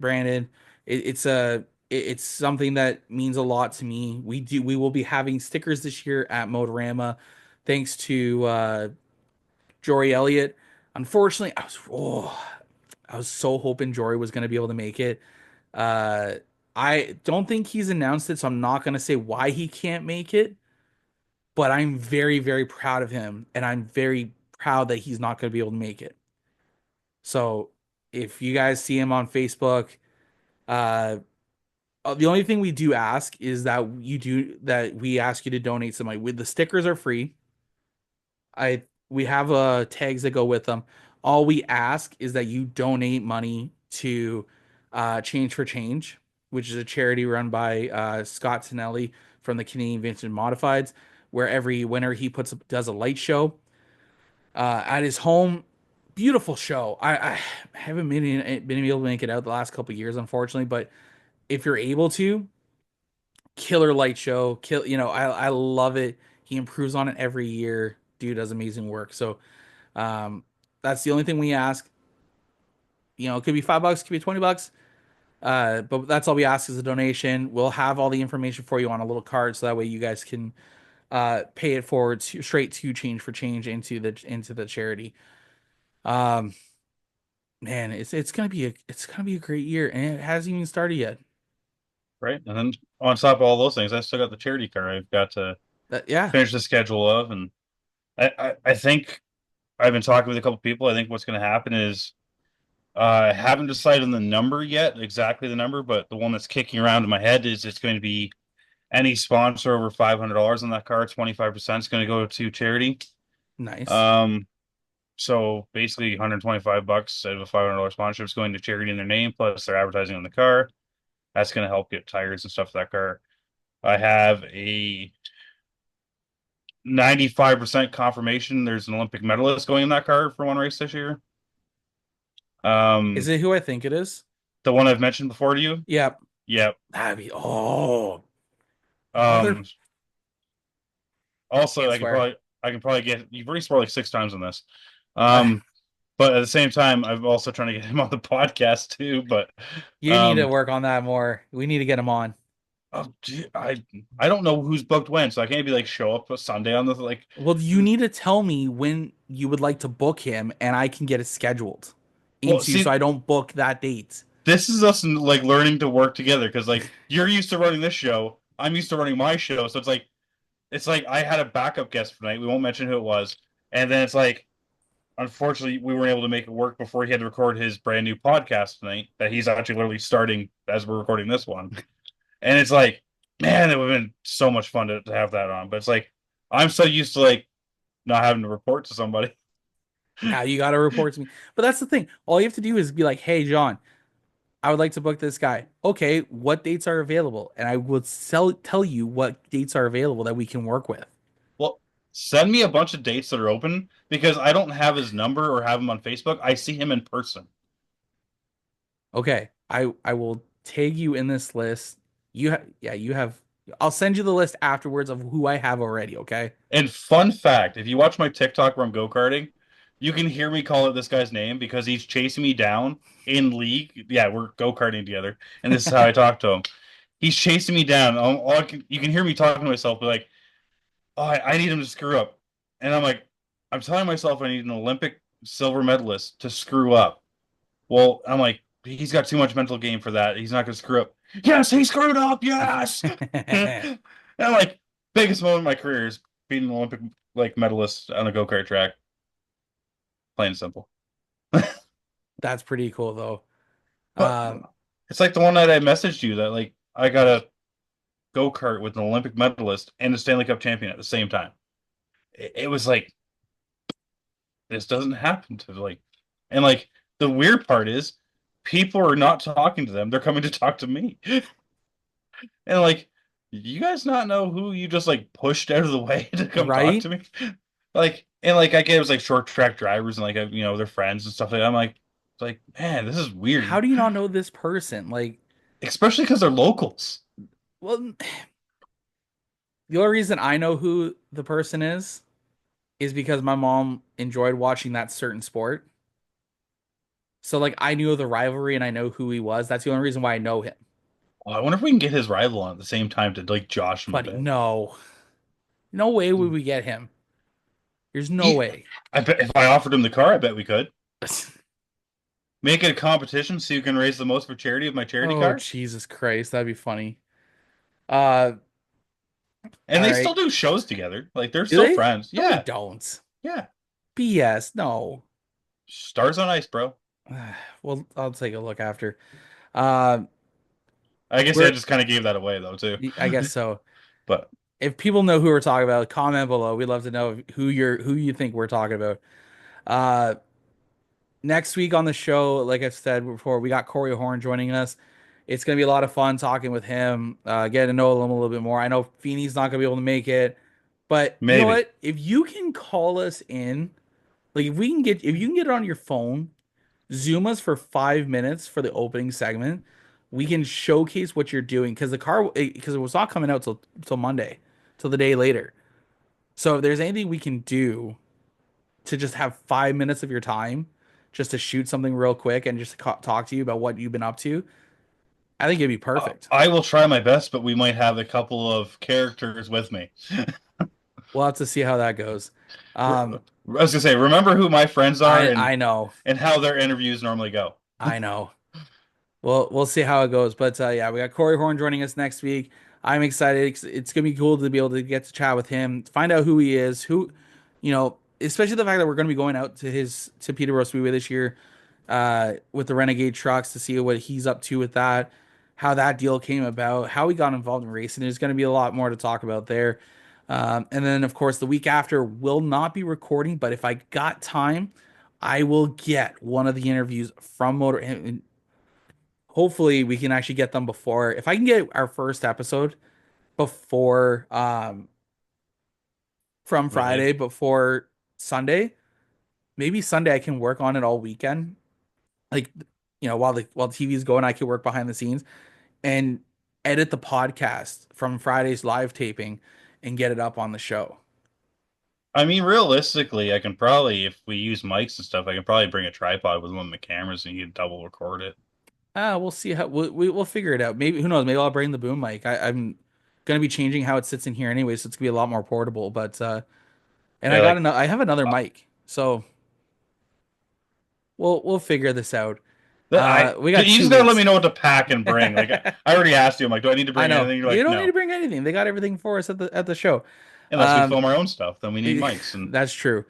Brandon. It's something that means a lot to me. We will be having stickers this year at Motorama, thanks to Jory Elliott. Unfortunately, I was so hoping Jory was going to be able to make it. Uh, I don't think he's announced it, so I'm not going to say why he can't make it. But I'm very, very proud of him, and I'm very proud that he's not going to be able to make it. So if you guys see him on Facebook, uh, the only thing we do ask is that we ask you to donate some money. With the stickers are free. We have tags that go with them. All we ask is that you donate money to Change for Change, which is a charity run by Scott Tonelli from the Canadian Vintage Modifieds, where every winter he does a light show at his home. Beautiful show. I haven't been able to make it out the last couple of years, unfortunately, but if you're able to, killer light show. I love it. He improves on it every year. Dude does amazing work. So um, that's the only thing we ask. It could be $5, it could be $20. But that's all we ask is a donation. We'll have all the information for you on a little card, so that way you guys can pay it forward straight to Change for Change into the charity. Um, man, it's gonna be a great year, and it hasn't even started yet. Right. And then on top of all those things, I still got the charity car I've got to Yeah, finish the schedule of. And I think I've been talking with a couple people. I think what's going to happen is I haven't decided on the number yet, exactly the number, but the one that's kicking around in my head is it's going to be any sponsor over $500 on that car, 25% is going to go to charity. nice. Um, so basically $125 out of a $500 sponsorship is going to charity in their name, plus they're advertising on the car. That's going to help get tires and stuff for that car. I have a 95% confirmation there's an Olympic medalist going in that car for one race this year. Is Um, it who I think it is? the one I've mentioned before to you. Yep. Yep. That'd be mother. Um, also Can't swear. I can probably get you've already swore like 6 times on this. Uh, Um, but at the same time, I'm also trying to get him on the podcast too. But you need to um, work on that more. We need to get him on. oh, I don't know who's booked when, so I can't be like show up a Sunday on the like. Well, you need to tell me when you would like to book him, and I can get it scheduled Well, so see, I don't book that date. this is us like learning to work together because like you're used to running this show, I'm used to running my show, so it's like I had a backup guest tonight. We won't mention who it was, and then it's like unfortunately we weren't able to make it work before he had to record his brand new podcast tonight that he's actually literally starting as we're recording this one. And it's like, man, it would have been so much fun to have that on. But it's like I'm so used to like not having to report to somebody. Now you got to report to me. But that's the thing. All you have to do is be like, "Hey, John, I would like to book this guy. Okay, what dates are available?" And I will tell you what dates are available that we can work with. Well, send me a bunch of dates that are open because I don't have his number or have him on Facebook. I see him in person. Okay, I will tag you in this list. You have. I'll send you the list afterwards of who I have already. Okay. And fun fact, if you watch my TikTok where I'm go-karting, you can hear me call out this guy's name because he's chasing me down in league. Yeah, we're go-karting together, and this is how I talk to him. He's chasing me down. You can hear me talking to myself, but like, oh, I need him to screw up. And I'm like, I'm telling myself I need an Olympic silver medalist to screw up. Well, I'm like, he's got too much mental game for that. He's not going to screw up. Yes, he screwed up. Yes. And I'm like, biggest moment of my career is being an Olympic like medalist on a go-kart track. Plain and simple. That's pretty cool though. But Um, it's like the one night I messaged you that like I got a go-kart with an Olympic medalist and a Stanley Cup champion at the same time. It was like this doesn't happen to and the weird part is people are not talking to them. They're coming to talk to me. And you guys not know who you just pushed out of the way to come talk Right? to me? And I get it was short track drivers and their friends and stuff like that. I'm man, this is How weird. do you not know this person? Especially because they're locals. Well, the only reason I know who the person is because my mom enjoyed watching that certain sport. So I knew of the rivalry and I know who he was. That's the only reason why I know him. Oh, I wonder if we can get his rival on at the same time to josh him a Buddy, bit. no. No way would we get him. There's no He- way. I bet if I offered him the car, I bet we could. Make it a competition so you can raise the most for charity of my charity Oh, car. Jesus Christ. That'd be funny. Uh, And all they still right. do shows together. They're Do still they? friends. No, they Yeah. don't. Yeah. BS. No. Stars on ice, bro. Well, I'll take a look after. Uh, I guess I we're, just kind of gave that away though too. I guess so. But If people know who we're talking about, comment below. We'd love to know who you think we're talking about. Uh, Next week on the show, like I've said before, we got Corey Horn joining us. It's gonna be a lot of fun talking with him, getting to know him a little bit more. I know Feeney's not gonna be able to make it, but you know maybe. what? If you can call us in, if you can get it on your phone, Zoom us for 5 minutes for the opening segment. We can showcase what you're doing because because it was not coming out till Monday, till the day later. So if there's anything we can do to just have 5 minutes of your time just to shoot something real quick and just talk to you about what you've been up to, I think it'd be perfect. I will try my best, but we might have a couple of characters with me. We'll have to see how that goes. I Um, was gonna say, remember who my friends are I know, and how their interviews normally go. I know. Well, we'll see how it goes. But yeah, we got Corey Horn joining us next week. I'm excited. It's gonna be cool to be able to get to chat with him, find out who he is, especially the fact that we're gonna be going out to Peterborough Speedway this year, with the Renegade trucks to see what he's up to with that, how that deal came about, how he got involved in racing. There's gonna be a lot more to talk about there. And then of course the week after will not be recording, but if I got time, I will get one of the interviews from Motor. And hopefully we can actually get them before, if I can get our first episode before from Really? Friday before Sunday. Maybe Sunday I can work on it all weekend. Like while the TV's going, I could work behind the scenes and edit the podcast from Friday's live taping and get it up on the show. I mean, realistically, I can probably, if we use mics and stuff, I can probably bring a tripod with one of the cameras and you can double record it. We'll see how we'll figure it out. Maybe who knows? Maybe I'll bring the boom mic. I'm gonna be changing how it sits in here anyway, so it's gonna be a lot more portable. But and Yeah, I have another uh, mic, so we'll figure this out. I We got you two just gotta let weeks. me know what to pack and bring. I already asked you. I'm like, do I need to I bring know anything? You're you like, don't need to no. bring anything. They got everything for us at the show. Unless we Um, film our own stuff, then we need mics. And that's true.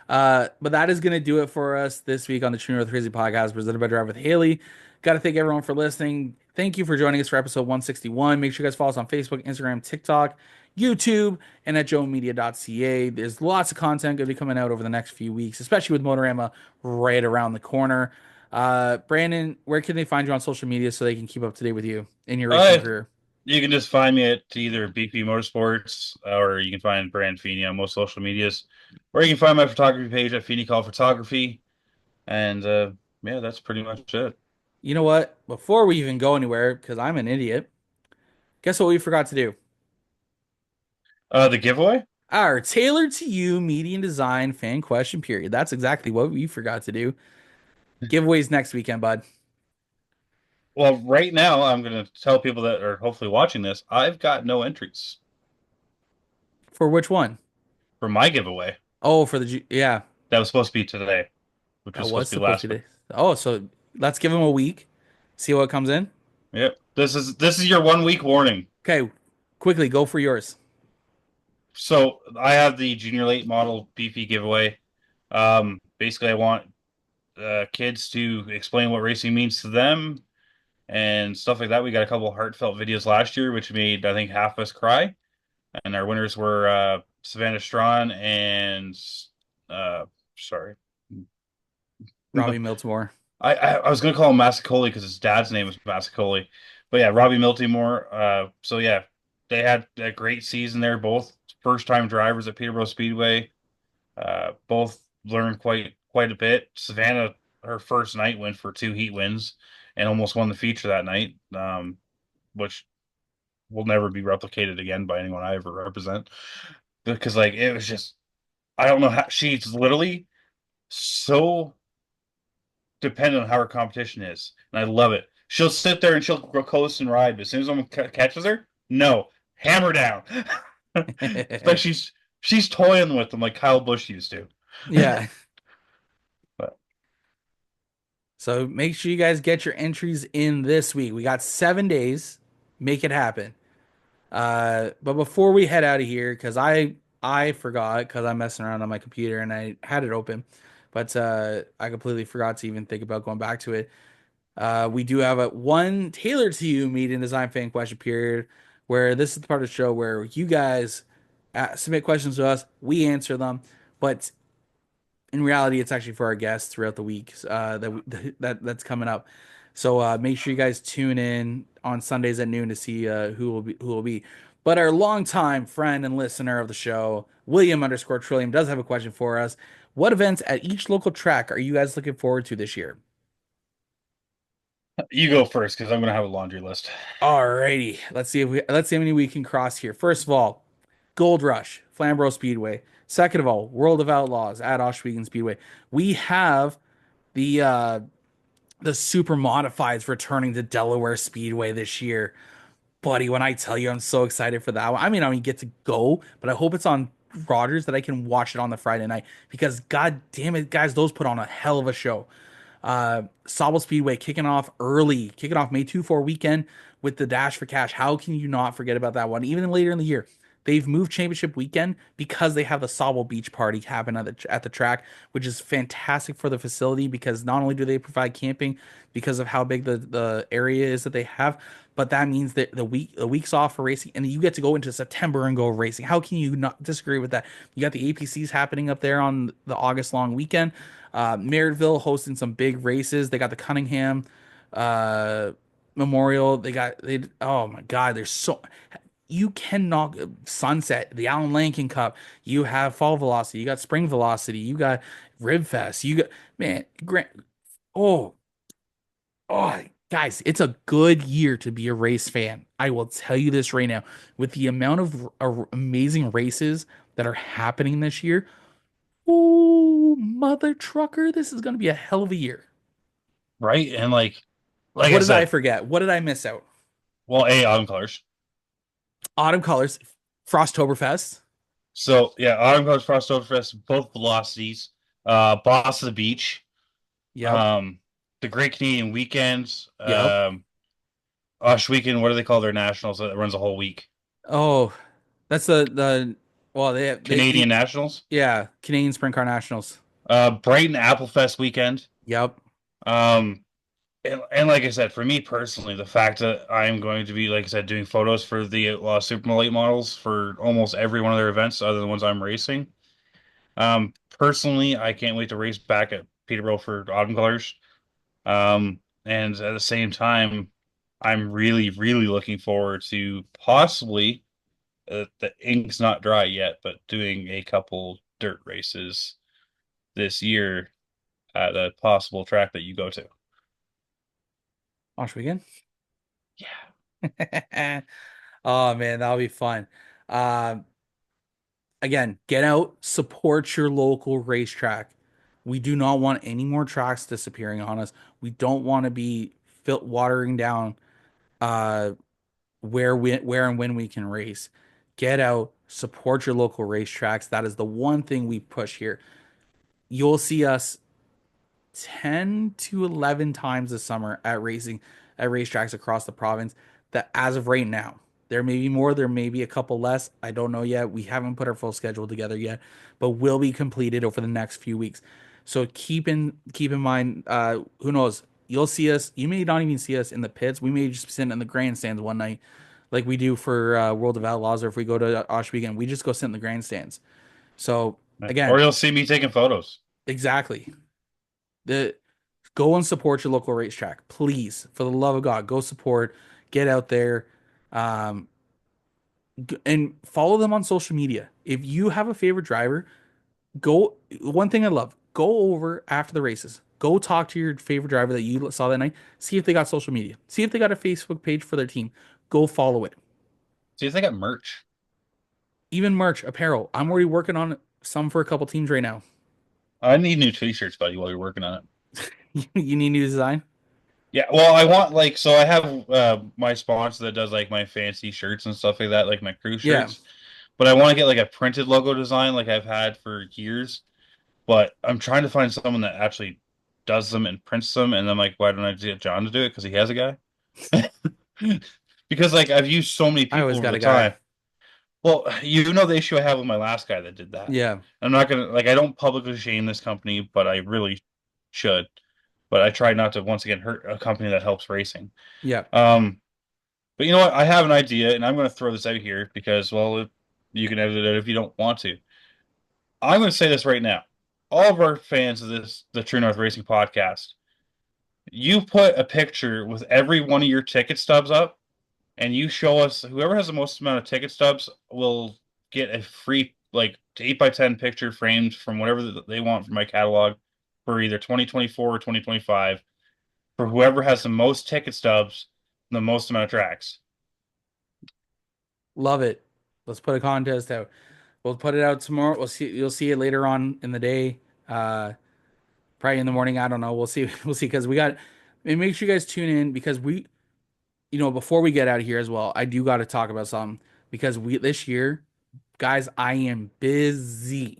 But that is gonna do it for us this week on the True North Crazy Podcast, presented by Drive with Haley. Got to thank everyone for listening. Thank you for joining us for episode 161. Make sure you guys follow us on Facebook, Instagram, TikTok, YouTube, and at joemedia.ca. There's lots of content going to be coming out over the next few weeks, especially with Motorama right around the corner. Brandon, where can they find you on social media so they can keep up to date with you in your racing uh, career? you can just find me at either BP Motorsports or you can find Brandon Feeney on most social medias, or you can find my photography page at Feeney Call Photography. And yeah, that's pretty much it. You know what? Before we even go anywhere, because I'm an idiot, guess what we forgot to do? The giveaway. Our tailored to you media and design fan question period. That's exactly what we forgot to do. Giveaways next weekend, bud. Well, right now I'm going to tell people that are hopefully watching this, I've got no entries For which one? for my giveaway. Oh, yeah, That was supposed to be today, which that was was supposed to be supposed to last be week. today. Oh, so let's give him a week, see what comes in. Yep. This is your 1 week warning. Okay, quickly go for yours. So I have the junior late model BP giveaway. Basically, I want kids to explain what racing means to them and stuff like that. We got a couple of heartfelt videos last year, which made I think half of us cry. And our winners were Savannah Strawn and uh, sorry, Robbie Miltimore. I was gonna call him Masacoli because his dad's name was Masacoli, but yeah, Robbie Miltimore. So yeah, they had a great season there. Both first time drivers at Peterborough Speedway. Both learned quite a bit. Savannah, her first night, went for 2 heat wins and almost won the feature that night, which will never be replicated again by anyone I ever represent. Because like it was just, I don't know how she's literally so dependent on how her competition is, and I love it. She'll sit there and she'll go coast and ride, but as soon as someone catches her, no, hammer down. It's like she's toying with them like Kyle Busch used to. Yeah. But So make sure you guys get your entries in this week. We got 7 days. Make it happen. But before we head out of here, because I forgot because I'm messing around on my computer and I had it open, but I completely forgot to even think about going back to it. We do have a one tailored to you meet and design fan question period, where this is the part of the show where you guys submit questions to us, we answer them, but in reality, it's actually for our guests throughout the week that's coming up. So make sure you guys tune in on Sundays at noon to see who will be. But our longtime friend and listener of the show, William_Trillium, does have a question for us. What events at each local track are you guys looking forward to this year? you go first because I'm gonna have a laundry list. Alrighty, let's see how many we can cross here. First of all, Gold Rush, Flamborough Speedway. Second of all, World of Outlaws at Oshwegan Speedway. We have the super modifieds returning to Delaware Speedway this year. Buddy, when I tell you I'm so excited for that one, I mean, I don't get to go, but I hope it's on Rogers that I can watch it on the Friday night because god damn it, guys, those put on a hell of a show. Sauble Speedway kicking off early, kicking off May 2-4 weekend with the Dash for Cash. How can you not forget about that one? Even later in the year, they've moved championship weekend because they have the Sauble Beach Party happen at the track, which is fantastic for the facility because not only do they provide camping because of how big the area is that they have, but that means that the week's off for racing, and you get to go into September and go racing. How can you not disagree with that? You got the APCs happening up there on the August long weekend. Merrittville hosting some big races. They got the Cunningham Memorial. Oh my God, there's so you cannot Sunset, the Allen Lankin Cup. You have Fall Velocity. You got Spring Velocity. You got Rib Fest. You got man, Grant. Oh, oh, guys, it's a good year to be a race fan. I will tell you this right now. With the amount of amazing races that are happening this year, oh, mother trucker, this is going to be a hell of a year. Right? And like What I did I said, forget? What did I miss out? well, autumn colors. Autumn Colors, Frosttoberfest. So yeah, autumn colors, Frosttoberfest, both velocities. Boss of the Beach. Yep. Um, the Great Canadian Weekends. Yep. Osh Weekend. What do they call their nationals that runs a whole week? Oh, that's the well Canadian Nationals. yeah, Canadian Sprint Car Nationals. Brighton Applefest weekend. Yep. Um, and like I said, for me personally, the fact that I'm going to be, like I said, doing photos for the Super late models for almost every one of their events, other than the ones I'm racing. Personally, I can't wait to race back at Peterborough for Autumn Colors. And at the same time, I'm really, really looking forward to possibly the ink's not dry yet, but doing a couple dirt races this year at a possible track that you go to. Osh weekend. Yeah. Oh man, that'll be fun. Um, Again, get out, support your local racetrack. We do not want any more tracks disappearing on us. We don't want to be watering down uh where and when we can race. Get out, support your local racetracks. That is the one thing we push here. You'll see us 10 to 11 times this summer at racetracks across the province that as of right now, there may be more, there may be a couple less. I don't know yet. We haven't put our full schedule together yet, but will be completed over the next few weeks. So keep in mind, who knows? You'll see us. You may not even see us in the pits. We may just be sitting in the grandstands one night, like we do for World of Outlaws, or if we go to Osh Weekend, we just go sit in the grandstands. So Or again, you'll see me taking photos. exactly. Go and support your local racetrack, please. For the love of God, go support. Get out there, and follow them on social media. If you have a favorite driver, go. One thing I love: go over after the races. Go talk to your favorite driver that you saw that night. See if they got social media. See if they got a Facebook page for their team. Go follow it. See if they got merch. Even merch, apparel. I'm already working on some for a couple teams right now. I need new t-shirts, buddy, while you're working on it. You need new design? Yeah, well, I want so I have my sponsor that does like my fancy shirts and stuff like that, like my crew shirts. Yeah. But I want to get like a printed logo design like I've had for years. But I'm trying to find someone that actually does them and prints them, and I'm like, why don't I just get John to do it? Because he has a guy. Because like I've used so many people over the time. Well, you know the issue I have with my last guy that did that. Yeah. I'm not gonna I don't publicly shame this company, but I really should. But I try not to once again hurt a company that helps racing. Yeah. But you know what? I have an idea, and I'm going to throw this out here because, well, you can edit it if you don't want to. I'm going to say this right now. All of our fans of the True North Racing podcast, you put a picture with every one of your ticket stubs up, and you show us whoever has the most amount of ticket stubs will get a free like 8x10 picture framed from whatever they want from my catalog for either 2024 or 2025 for whoever has the most ticket stubs and the most amount of tracks. Love it. Let's put a contest out. We'll put it out tomorrow. We'll see. You'll see it later on in the day. Probably in the morning. I don't know. We'll see. We'll see. Because we got. And make sure you guys tune in because we, before we get out of here as well, I do got to talk about something because this year, guys, I am busy.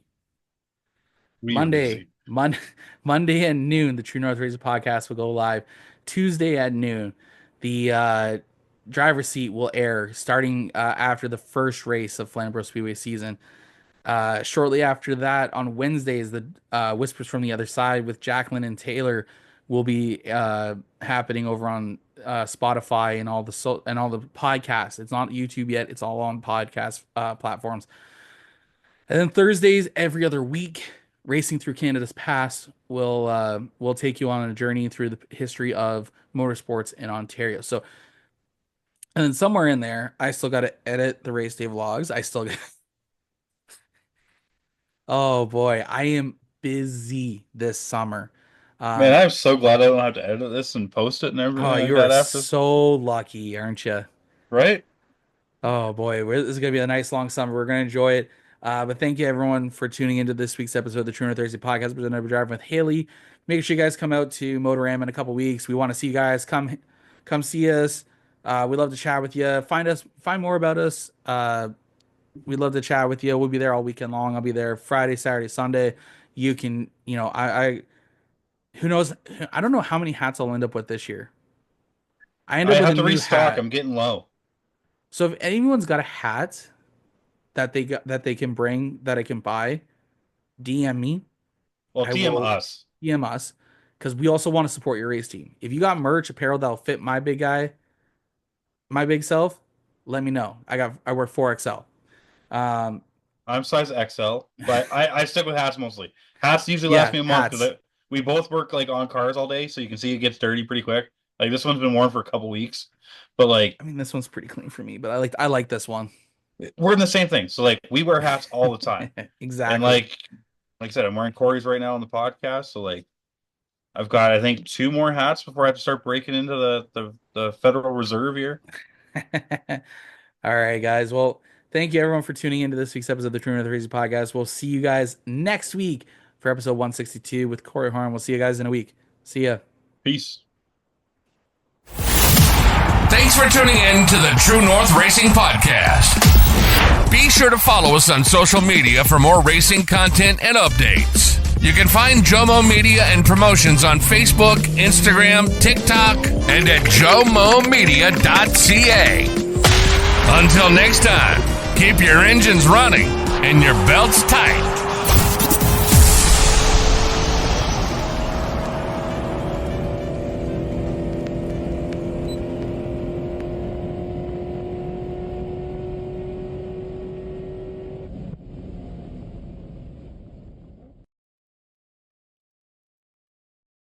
Monday at noon, the True North Racing podcast will go live. Tuesday at noon, the driver's seat will air starting after the first race of Flamborough Speedway season. Shortly after that, on Wednesdays, the Whispers from the Other Side with Jacqueline and Taylor will be happening over on Spotify and all the podcasts. It's not YouTube yet; it's all on podcast platforms. And then Thursdays, every other week, Racing Through Canada's Past will take you on a journey through the history of motorsports in Ontario. So, and then somewhere in there, I still got to edit the race day vlogs. Oh boy, I am busy this summer. Man, I'm so glad I don't have to edit this and post it and everything. Oh, you are so lucky, aren't you? Right? Oh boy, this is gonna be a nice long summer. We're gonna enjoy it. But thank you everyone for tuning into this week's episode of the True North Racing podcast presented by Driving with Haley. Make sure you guys come out to Motorama in a couple weeks. We want to see you guys. Come see us. We love to chat with you. Find more about us. We'd love to chat with you. We'll be there all weekend long. I'll be there Friday, Saturday, Sunday. You can, who knows? I don't know how many hats I'll end up with this year. I have to restock. I'm getting low. So if anyone's got a hat that they can bring that I can buy, DM me. Well, DM us, because we also want to support your race team. If you got merch apparel that'll fit my big self, let me know. I wear 4XL. I'm size XL, but I stick with hats mostly. Hats usually last me a month because we both work like on cars all day, so you can see it gets dirty pretty quick. Like this one's been worn for a couple weeks, but like this one's pretty clean for me. But I like this one. We're in the same thing, so like we wear hats all the time. Exactly. And like I said, I'm wearing Corey's right now on the podcast, so like I've got I think 2 more hats before I have to start breaking into the Federal Reserve here. All right, guys. Well, thank you everyone for tuning into this week's episode of the True North Racing podcast. We'll see you guys next week for episode 162 with Corey Horn. We'll see you guys in a week. See ya. Peace. Thanks for tuning in to the True North Racing podcast. Be sure to follow us on social media for more racing content and updates. You can find Jomo Media and Promotions on Facebook, Instagram, TikTok, and at jomomedia.ca. Until next time, keep your engines running and your belts tight.